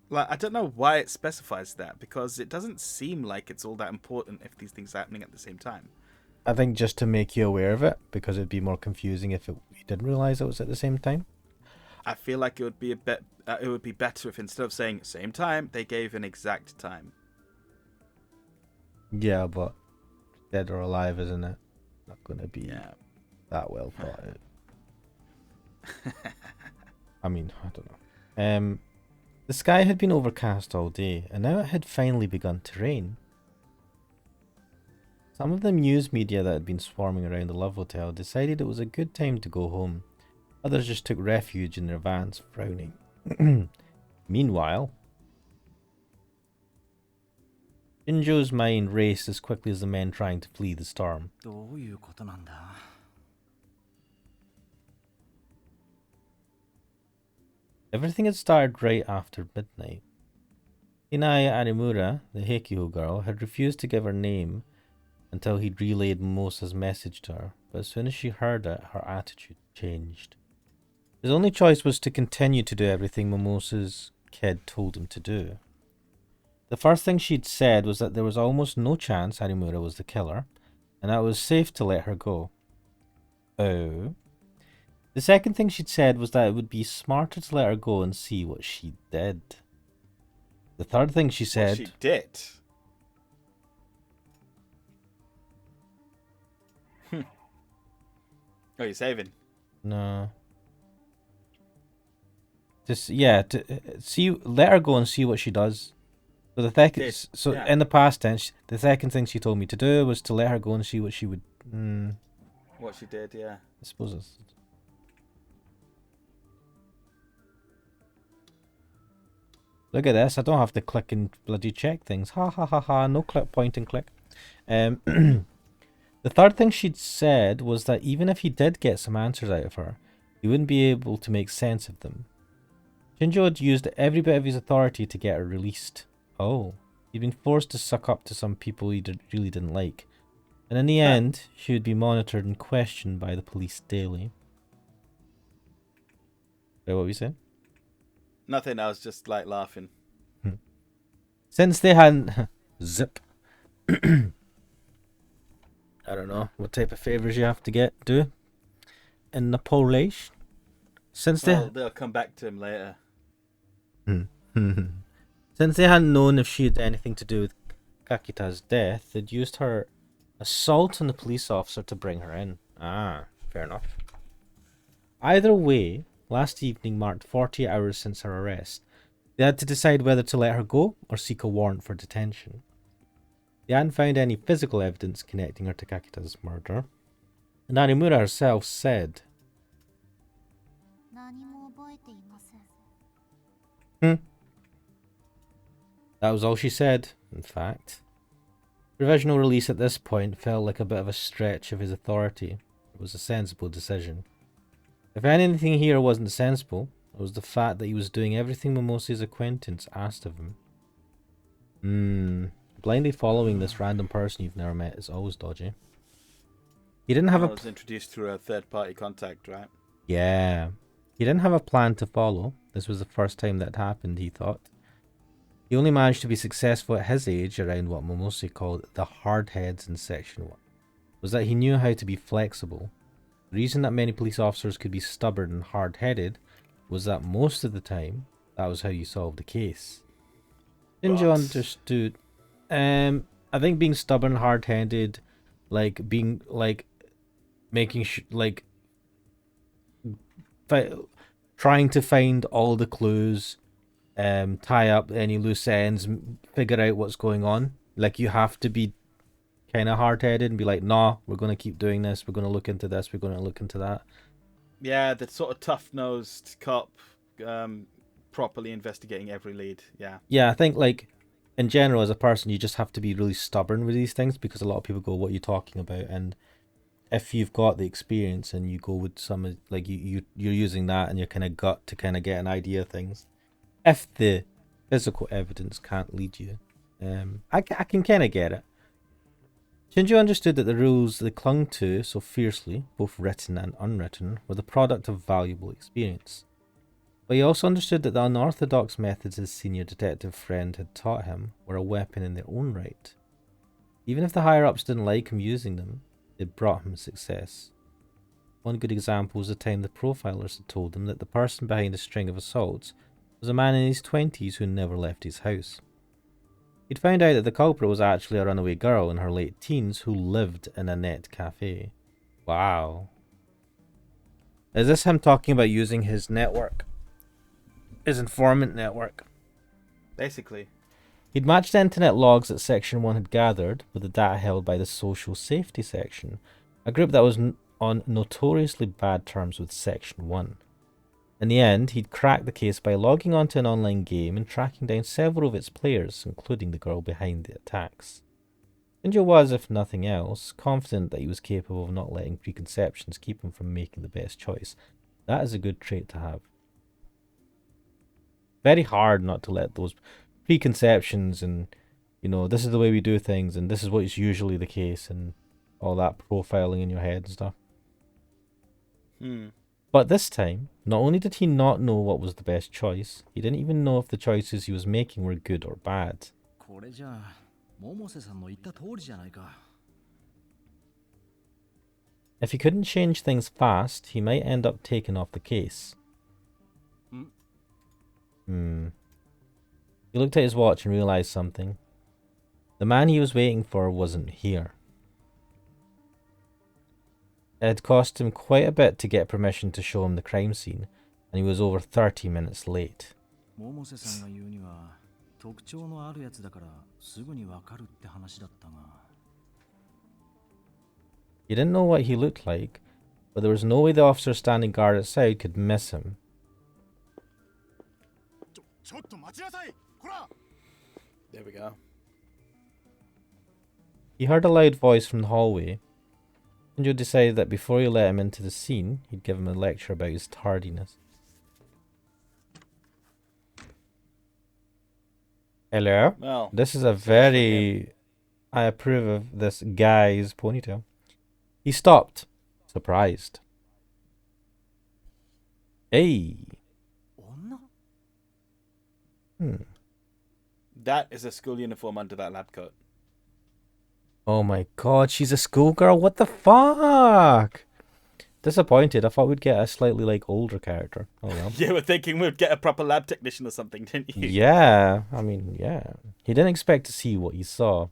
Like, I don't know why it specifies that, because it doesn't seem like it's all that important if these things are happening at the same time. I think just to make you aware of it, because it'd be more confusing if you didn't realize it was at the same time. I feel like it would be it would be better if instead of saying same time, they gave an exact time. Yeah, but Dead or Alive, isn't it? Not going to be Yeah. that well thought out. I mean, I don't know. The sky had been overcast all day, and now it had finally begun to rain. Some of the news media that had been swarming around the Love Hotel decided it was a good time to go home. Others just took refuge in their vans, frowning. Meanwhile, Shinjo's mind raced as quickly as the men trying to flee the storm. どういうことなんだ Everything had started right after midnight. Hinae Arimura, the Heikyo girl, had refused to give her name until he'd relayed Momosa's message to her, but as soon as she heard it, her attitude changed. His only choice was to continue to do everything Momosa's kid told him to do. The first thing she'd said was that there was almost no chance Arimura was the killer, and that it was safe to let her go. Oh. The second thing she'd said was that it would be smarter to let her go and see what she did. The third thing she said... What she did? Oh, you're saving? No. Just, yeah, to see, let her go and see what she does. So the second, Yeah. in the past tense, the second thing she told me to do was to let her go and see what she would... What she did, yeah. I suppose it's... Look at this, I don't have to click and bloody check things. Ha ha ha ha, no click, point and click. The third thing she'd said was that even if he did get some answers out of her, he wouldn't be able to make sense of them. Shinjo had used every bit of his authority to get her released. Oh, he'd been forced to suck up to some people he really didn't like. And in the end, she would be monitored and questioned by the police daily. Is that what we said? Nothing, I was just like laughing. Since they hadn't... Zip. I don't know what type of favours you have to do in the Polish. Since They'll come back to him later. Since they hadn't known if she had anything to do with Kakita's death, they'd used her assault on the police officer to bring her in. Ah, fair enough. Either way, last evening marked 40 hours since her arrest. They had to decide whether to let her go or seek a warrant for detention. They hadn't found any physical evidence connecting her to Kakita's murder, and Arimura herself said, 何も覚えていません That was all she said, in fact. Provisional release at this point felt like a bit of a stretch of his authority. It was a sensible decision. If anything here wasn't sensible, it was the fact that he was doing everything Momose's acquaintance asked of him. Blindly following this random person you've never met is always dodgy. He didn't have I was introduced through a third-party contact, right? Yeah. He didn't have a plan to follow. This was the first time that happened, he thought. He only managed to be successful at his age around what Momose called the hardheads in Section 1. was that he knew how to be flexible. The reason that many police officers could be stubborn and hard-headed was that most of the time, that was how you solved a case. Shinjo understood. I think being stubborn, hard-headed, like being like making like trying to find all the clues, tie up any loose ends, figure out what's going on. Like you have to be kind of hard-headed and be like, nah, we're going to keep doing this, we're going to look into this, we're going to look into that. Yeah, the sort of tough-nosed cop, properly investigating every lead. Yeah, I think like in general as a person you just have to be really stubborn with these things, because a lot of people go, what are you talking about? And if you've got the experience and you go with some like you're using that and your kind of gut to kind of get an idea of things, if the physical evidence can't lead you, I can kind of get it. Shinjo understood that the rules they clung to so fiercely, both written and unwritten, were the product of valuable experience. But he also understood that the unorthodox methods his senior detective friend had taught him were a weapon in their own right. Even if the higher-ups didn't like him using them, they brought him success. One good example was the time the profilers had told him that the person behind a string of assaults was a man in his 20s who never left his house. He'd found out that the culprit was actually a runaway girl in her late teens who lived in a net cafe. Wow. Is this him talking about using his network? His informant network? Basically. He'd matched the internet logs that Section 1 had gathered with the data held by the Social Safety Section, a group that was on notoriously bad terms with Section 1. In the end, he'd cracked the case by logging onto an online game and tracking down several of its players, including the girl behind the attacks. Shinjo was, if nothing else, confident that he was capable of not letting preconceptions keep him from making the best choice. That is a good trait to have. Very hard not to let those preconceptions and, you know, this is the way we do things and this is what is usually the case and all that profiling in your head and stuff. But this time, not only did he not know what was the best choice, he didn't even know if the choices he was making were good or bad. If he couldn't change things fast, he might end up taking off the case. He looked at his watch and realized something. The man he was waiting for wasn't here. It had cost him quite a bit to get permission to show him the crime scene, and he was over 30 minutes late. He didn't know what he looked like, but there was no way the officer standing guard outside could miss him. There we go. He heard a loud voice from the hallway. Shinjo decided that before he let him into the scene, he'd give him a lecture about his tardiness. Hello? Well, this is a very... I approve of this guy's ponytail. He stopped, surprised. Hey! That is a school uniform under that lab coat. Oh my god, she's a schoolgirl? What the fuck? Disappointed. I thought we'd get a slightly like older character. Oh well. You were thinking we'd get a proper lab technician or something, didn't you? Yeah, I mean, yeah. He didn't expect to see what he saw.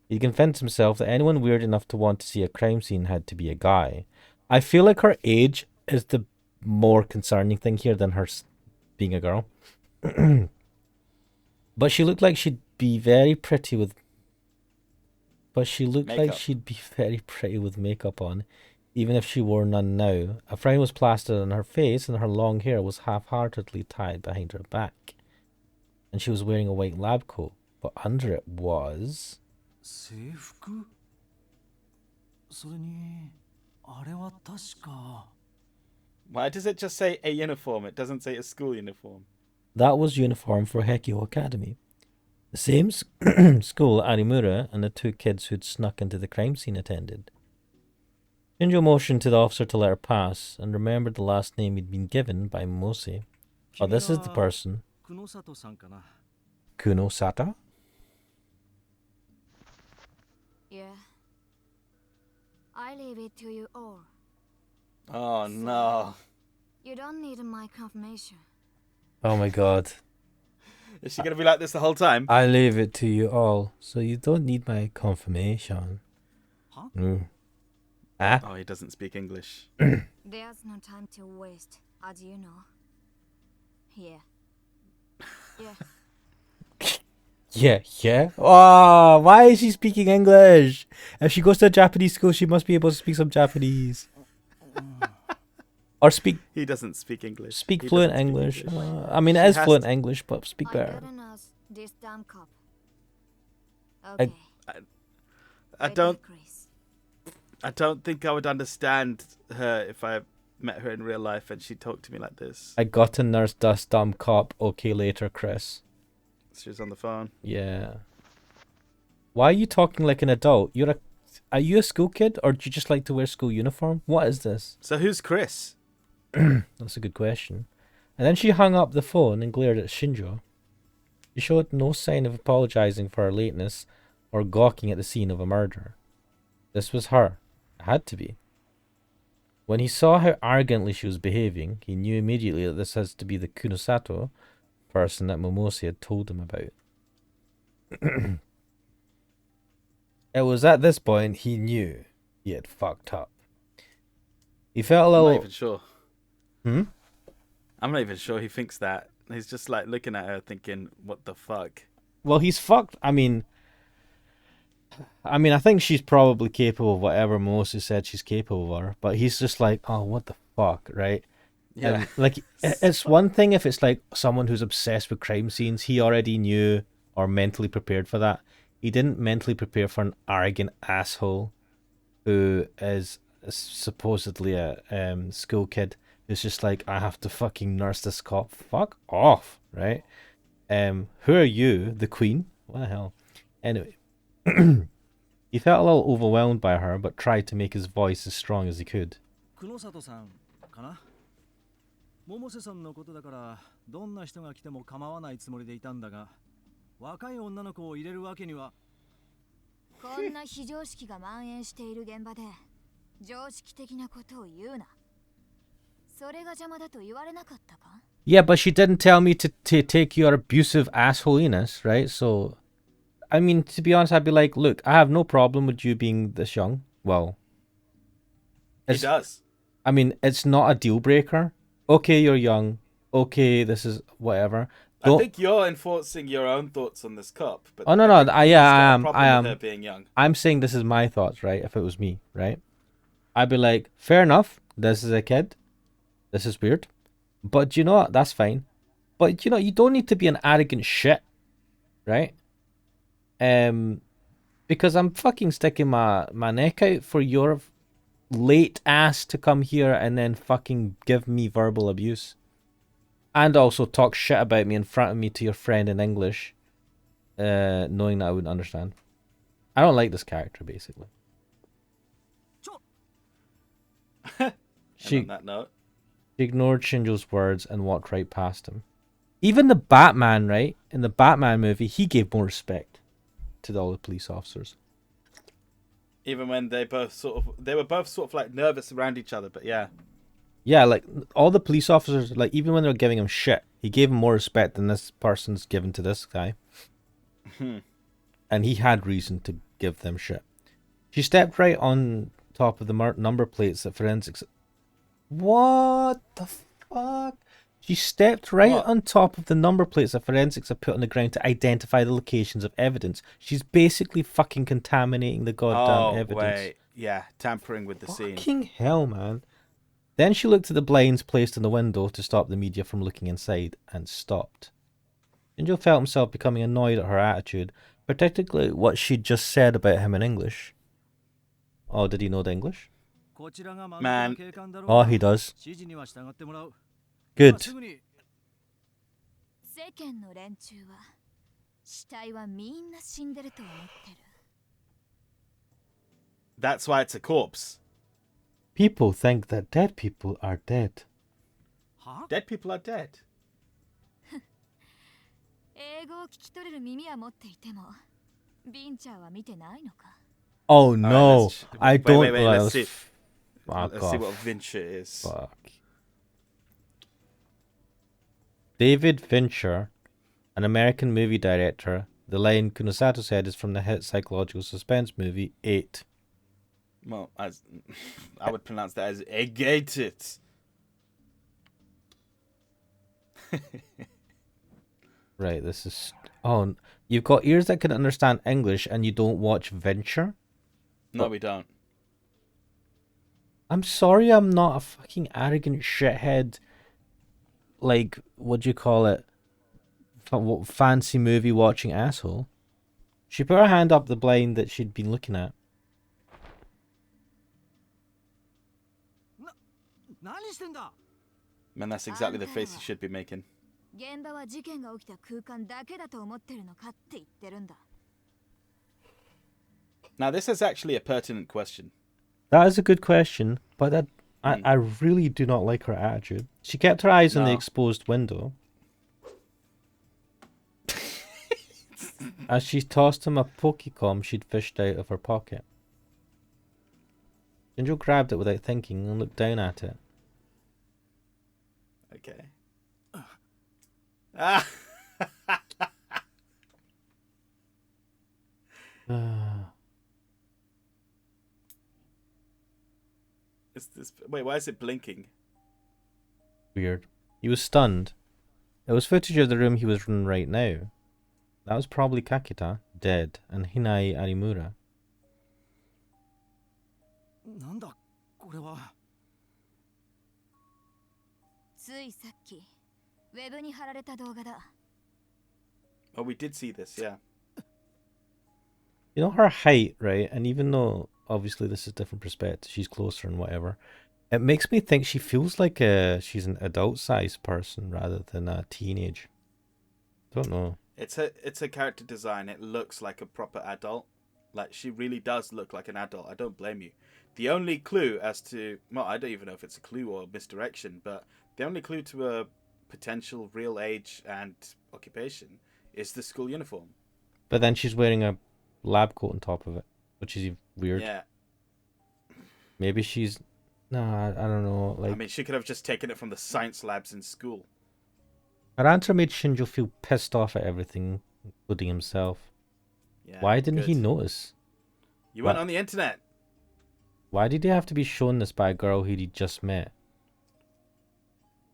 He convinced himself that anyone weird enough to want to see a crime scene had to be a guy. I feel like her age is the more concerning thing here than her being a girl. But she looked like she'd be very pretty with... But she looked makeup. like she'd be very pretty with makeup on, even if she wore none now. A frown was plastered on her face, and her long hair was half-heartedly tied behind her back. And she was wearing a white lab coat, but under it was... Why does it just say a uniform? It doesn't say a school uniform. That was uniform for Hekio Academy. The same school Arimura and the two kids who'd snuck into the crime scene attended. Shinjo motioned to the officer to let her pass, and remembered the last name he'd been given by Mose. Oh, this is the person. Kunosata? Yeah. I leave it to you all. Oh no. You don't need my confirmation. Oh my god. Is she gonna be like this the whole time? I leave it to you all, so you don't need my confirmation. Huh? Ah? Oh, he doesn't speak English. There's no time to waste, as you know. Yeah. Yeah. Oh, why is she speaking English? If she goes to a Japanese school, she must be able to speak some Japanese. Or speak He doesn't speak English. He fluent doesn't speak English. English. I mean, it She is has fluent to- English, but speak I better. didn't ask this damn cop. I- Okay. I Ready, don't. Chris? I don't think I would understand her if I met her in real life and she talked to me like this. I got to nurse this dumb cop. Okay, later, Chris. She was on the phone. Yeah. Why are you talking like an adult? Are you a school kid, or do you just like to wear school uniform? What is this? So who's Chris? That's a good question. And then she hung up the phone and glared at Shinjo. She showed no sign of apologizing for her lateness or gawking at the scene of a murder. This was her. It had to be. When he saw how arrogantly she was behaving, he knew immediately that this has to be the Kunosato person that Momosi had told him about. It was at this point he knew he had fucked up. He felt a I'm little... not even sure. Hmm? I'm not even sure he thinks that. He's just like looking at her thinking, what the fuck? Well, he's fucked. I mean, I think she's probably capable of whatever Momosi said she's capable of, but he's just like, oh, what the fuck, right? Yeah. Like, it's one thing if it's like someone who's obsessed with crime scenes. He already knew or mentally prepared for that. He didn't mentally prepare for an arrogant asshole who is supposedly a school kid who's just like, I have to fucking nurse this cop. Fuck off, right? Who are you, the queen? What the hell? Anyway, he felt a little overwhelmed by her, but tried to make his voice as strong as he could. 久野里さんかな百瀬さんのことだからどんな人が来ても構わないつもりでいたんだが若い女の子を入れるわけにはこんな非常識が蔓延している現場で常識的なことを言うな。それが邪魔だと言われなかったか Yeah, but she didn't tell me to take your abusive assholiness, right? So, I mean, to be honest, I'd be like, look, I have no problem with you being this young. Well, He does. I mean, it's not a deal breaker. Okay, you're young. Okay, this is whatever. I think you're enforcing your own thoughts on this cop. But Oh, no, I no, think I he's got a am. problem I with am. her being young. I'm saying this is my thoughts, right? If it was me, right? I'd be like, fair enough. This is a kid. This is weird. But you know what? That's fine. But you know, you don't need to be an arrogant shit, right? Because I'm fucking sticking my neck out for your late ass to come here and then fucking give me verbal abuse. And also talk shit about me in front of me to your friend in English, knowing that I wouldn't understand. I don't like this character, basically. And She on that note, ignored Shinjo's words and walked right past him. Even the Batman, right? In the Batman movie, he gave more respect to all the police officers. even when they were both sort of like nervous around each other, but yeah. Yeah, like all the police officers, like even when they were giving him shit, he gave him more respect than this person's given to this guy. And he had reason to give them shit. She stepped right on top of the number plates that forensics... What the fuck? She stepped right on top of the number plates that forensics have put on the ground to identify the locations of evidence. She's basically fucking contaminating the goddamn evidence. Wait. Yeah, tampering with the scene. Fucking hell, man. Then she looked at the blinds placed in the window to stop the media from looking inside, and stopped. Shinjo felt himself becoming annoyed at her attitude, particularly what she'd just said about him in English. Oh, did he know the English? Man. Oh, he does. 指示には従ってもらう Good. すぐに世間の連中は死体はみんな死んでると思ってる。 That's why it's a corpse. People think that dead people are dead. は Dead people are dead. 英語を聞き取れる耳は持っていてもビンチャーは見てないのか Oh no, I don't. Wait. Let's see. Fuck Let's see off. what Fincher is. Fuck. David Fincher, an American movie director. The line Kunosato said is from the hit psychological suspense movie 8. Well, as I would pronounce that as "egated." Right, this is... Oh, you've got ears that can understand English and you don't watch Venture? No, we don't. I'm sorry I'm not a fucking arrogant shithead, like, what do you call it? Fancy movie watching asshole. She put her hand up the blind that she'd been looking at. 何してんだ Man, that's exactly the face you should be making. 現場は事件が起きた空間だけだと思ってるのかって言ってるんだ。 Now, this is actually a pertinent question. That is a good question, but I really do not like her attitude. She kept her eyes on the No. exposed window. As she tossed him a Pokecom she'd fished out of her pocket. Shinjo grabbed it without thinking and looked down at it. Okay. Ah. Is this? Wait, why is it blinking? Weird. He was stunned. It was footage of the room he was in right now. That was probably Kakita, dead, and Hinae Arimura. なんだこれはついさっきウェブに貼られた動画だ。 Oh, we did see this, yeah. You know her height, right? And even though obviously this is different perspective, she's closer and whatever, it makes me think she feels like she's an adult-sized person rather than a teenage. Don't know. It's a character design. It looks like a proper adult. Like, she really does look like an adult. I don't blame you. The only clue as to... Well, I don't even know if it's a clue or misdirection, but the only clue to a potential real age and occupation is the school uniform. But then she's wearing a lab coat on top of it, which is weird. Yeah. Maybe she's... No, I don't know. Like, I mean, she could have just taken it from the science labs in school. her answer made Shinjo feel pissed off at everything, including himself. Yeah, Why didn't he good. notice? You went on the internet. Why did he have to be shown this by a girl he'd just met?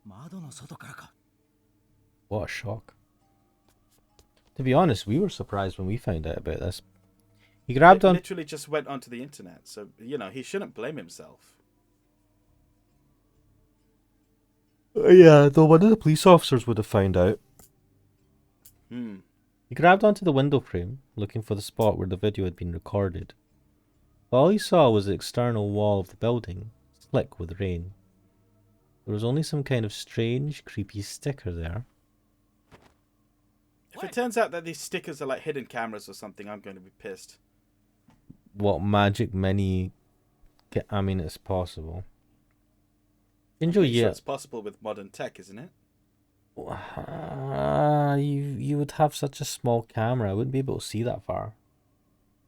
窓の外からか What a shock. To be honest, we were surprised when we found out about this. He grabbed It on... literally just went onto the internet, so, you know, he shouldn't blame himself. Yeah, though one of the police officers would have found out. Hmm. He grabbed onto the window frame, looking for the spot where the video had been recorded. But all he saw was the external wall of the building, slick with rain. There was only some kind of strange, creepy sticker there. If it turns out that these stickers are like hidden cameras or something, I'm going to be pissed. What magic mini... I mean, it's possible. I'm Enjoy, pretty sure yeah. it's possible with modern tech, isn't it? You would have such a small camera. I wouldn't be able to see that far.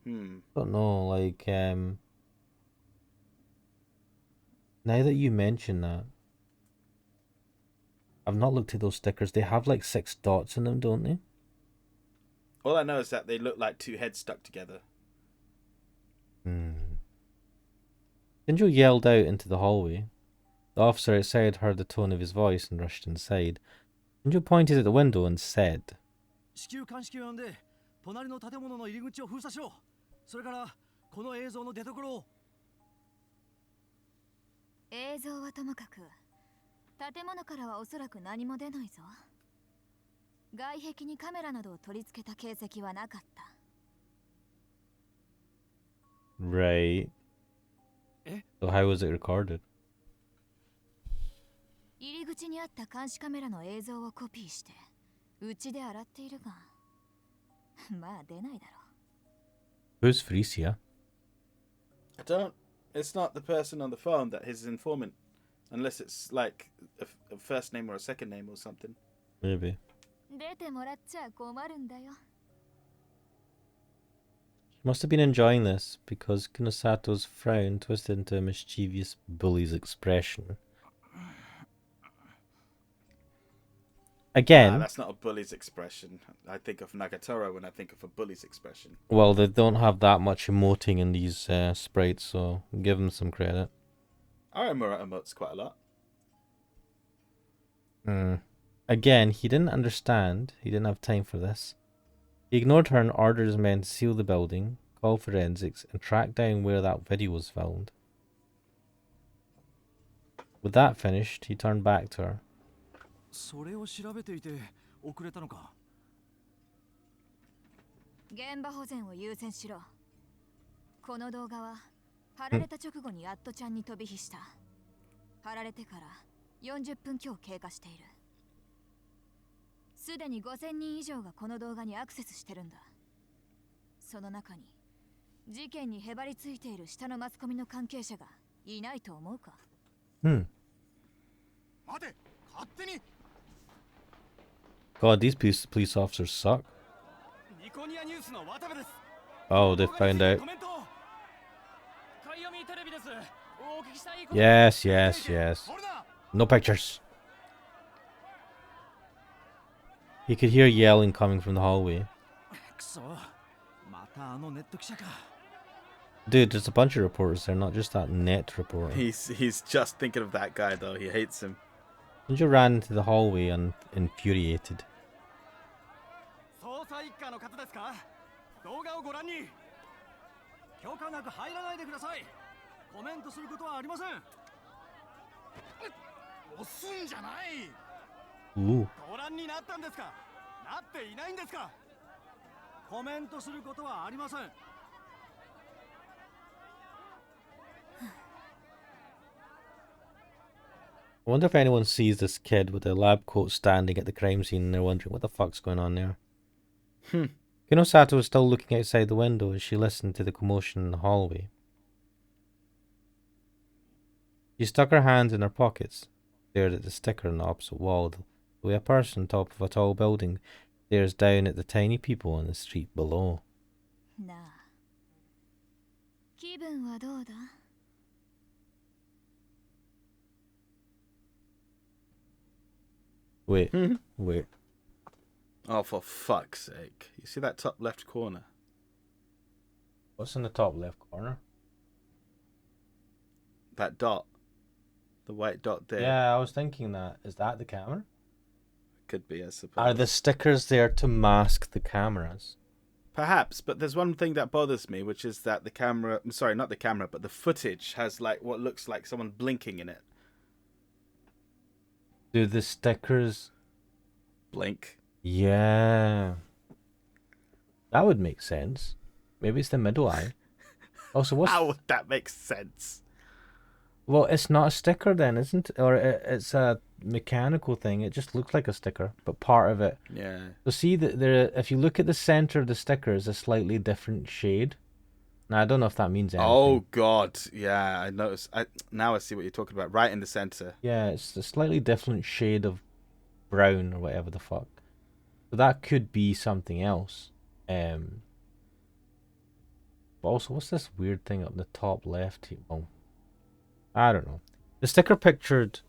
Don't know, like, now that you mention that, I've not looked at those stickers. They have like 6 dots in them, don't they? All I know is that they look like two heads stuck together. Shinjo yelled out into the hallway. The officer outside heard the tone of his voice and rushed inside. Shinjo pointed at the window and said, 至急鑑識を呼んで隣の建物の入り口を封鎖しろそれからこの映像の出所を映像はともかく建物からはおそらく何も出ないぞ。外壁にカメラなどを取り付けた形跡はなかった。 Right. So how was it recorded? 入り口にあった監視カメラの映像をコピーしてうちで洗っているがまあ出ないだろう。 Who's Frisia? I don't... It's not the person on the phone that his informant. Unless it's like a first name or a second name or something. Maybe. 出てもらっちゃ困るんだよ。Must have been enjoying this, because Kunosato's frown twisted into a mischievous bully's expression. Again, That's not a bully's expression. I think of Nagatoro when I think of a bully's expression. well, they don't have that much emoting in these sprites, so give them some credit. Arimura emotes quite a lot. Again, he didn't understand. He didn't have time for this. He ignored her and ordered his men to seal the building, call forensics, and track down where that video was filmed. With that finished, he turned back to her. それを調べていて遅れたのか。現場保全を優先しろ。この動画は貼られた直後にやっとちゃんに飛び火した。貼られてから40分強経過している。すでに5000人以上がこの動画にアクセスしてるんだ。その中に事件にへばりついている下のマスコミの関係者がいないと思うか。待て、勝手に。 God, these police officers suck. ニコニアニュースの渡部です。 Oh, they found out. コメントを。かいよみテレビです。お聞きしたいこと。 Yes, yes, yes. No pictures. He could hear yelling coming from the hallway. くそ、またあのネット記者か。 Dude, there's a bunch of reporters there, not just that net reporter. He's just thinking of that guy though. He hates him. Ninja ran into the hallway infuriated. 捜査一課の方ですか。動画をご覧に。許可なく入らないでください。コメントすることはありません。押すんじゃない。 Ooh. ご覧になったんですか。なっていないんですか。コメントすることはありません。 I wonder if anyone sees this kid with a lab coat standing at the crime scene and they're wondering what the fuck's going on there. Kunosato was still looking outside the window as she listened to the commotion in the hallway. She stuck her hands in her pockets, stared at the sticker on the opposite wall, the way a person on top of a tall building stares down at the tiny people on the street below. なあ、気分はどうだ？ Wait, wait. Oh, for fuck's sake. You see that top left corner? What's in the top left corner? That dot. The white dot there. Yeah, I was thinking that. Is that the camera? Could be, I suppose. Are the stickers there to mask the cameras? Perhaps, but there's one thing that bothers me, which is that the camera... I'm sorry, not the camera, but the footage has like what looks like someone blinking in it. Do the stickers... Blink. Yeah. That would make sense. Maybe it's the middle eye. Also, what's... How would that make sense? Well, it's not a sticker then, isn't it? Or it's a mechanical thing. It just looks like a sticker, but part of it. Yeah. So see that there. If you look at the center of the sticker, is a slightly different shade. Now I don't know if that means anything. Oh God, yeah, I noticed. Now I see what you're talking about. Right in the center. Yeah, it's a slightly different shade of brown or whatever the fuck. So that could be something else. But also, what's this weird thing up the top left here? Oh, I don't know. The sticker pictured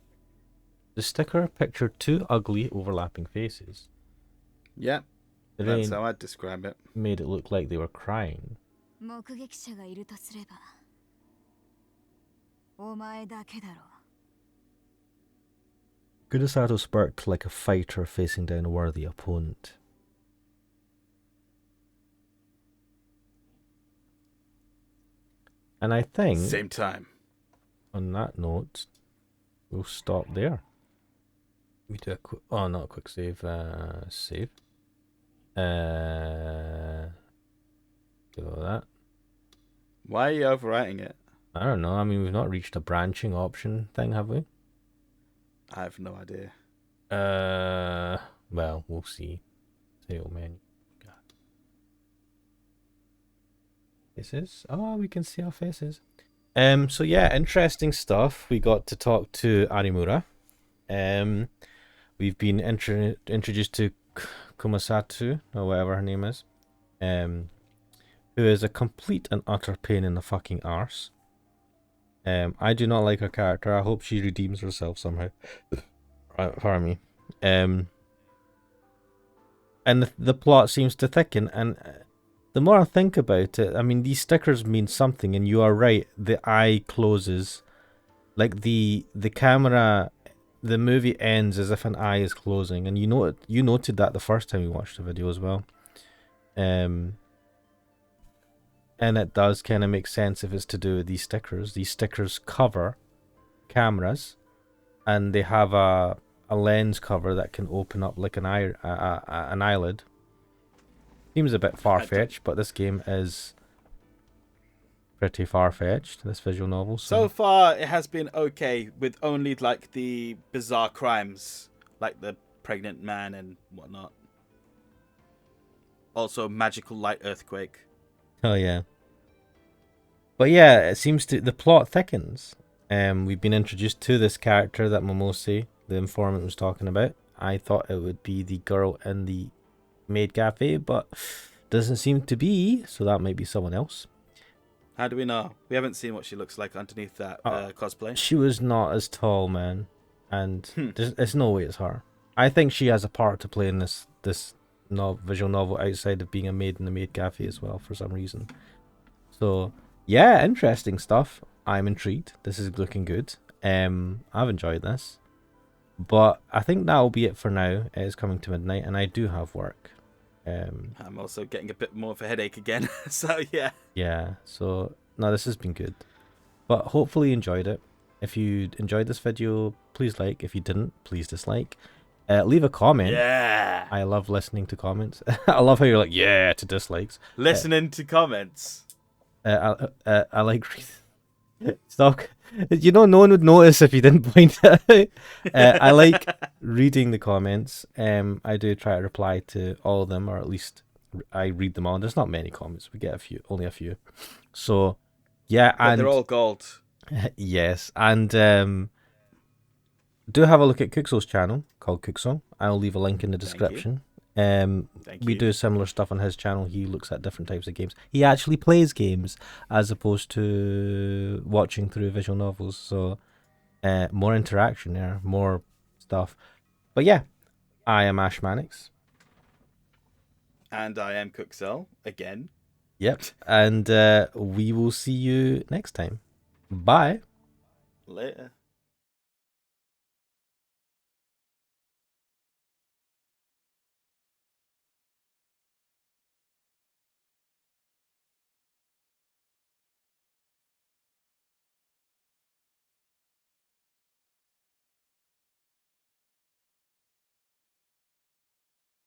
two ugly overlapping faces. Yeah, The that's rain how I'd describe it. made it look like they were crying. 目撃者がいるとすれば、お前だけだろう。 Kurosato sparked like a fighter facing down a worthy opponent. And I think, Same time. on that note, we'll stop there. We do a quick, not a quick save, save. Do that. Why are you overwriting it? I don't know, I mean, we've not reached a branching option thing, have we? I have no idea. Well, we'll see. Sale menu. God. Faces? Oh, we can see our faces. So yeah, interesting stuff. We got to talk to Arimura. We've been introduced to Kumasatu, or whatever her name is. Who who is a complete and utter pain in the fucking arse. I do not like her character. I hope she redeems herself somehow. Pardon me. And the plot seems to thicken, and the more I think about it, I mean, these stickers mean something, and you are right. The eye closes, like the camera. The movie ends as if an eye is closing, and you noted that the first time we watched the video as well. And it does kind of make sense if it's to do with these stickers. These stickers cover cameras, and they have a lens cover that can open up like an eyelid. Seems a bit far-fetched, but this game is pretty far-fetched, this visual novel. So far, it has been okay with only like the bizarre crimes, like the pregnant man and whatnot. Also, magical light earthquake. Oh yeah. But yeah, it seems the plot thickens. We've been introduced to this character that Momose, the informant, was talking about. I thought it would be the girl in the maid cafe, but doesn't seem to be, so that might be someone else. How do we know? We haven't seen what she looks like underneath that cosplay. She was not as tall, man, and there's no way it's her. I think she has a part to play in this visual novel outside of being a maid in the maid cafe as well for some reason. So yeah, interesting stuff. I'm intrigued. This is looking good. I've enjoyed this, but I think that'll be it for now. It is coming to midnight, and I do have work. I'm also getting a bit more of a headache again, so yeah. Yeah, so no, this has been good, but hopefully you enjoyed it. If you enjoyed this video, please like. If you didn't, please dislike. Leave a comment. Yeah. I love listening to comments. I love how you're like, yeah, to dislikes. Listening to comments. I like stop. You know, no one would notice if you didn't point it out. I like reading the comments. I do try to reply to all of them, or at least I read them all. There's not many comments. We get only a few. So yeah, But and they're all gold. yes, and do have a look at Cookso's channel called Cookso. I'll leave a link in the description. We do similar stuff on his channel. He looks at different types of games. He actually plays games as opposed to watching through visual novels. So more interaction there, more stuff. But yeah, I am Ash Mannix. And I am Cooksell again. Yep. And we will see you next time. Bye. Later.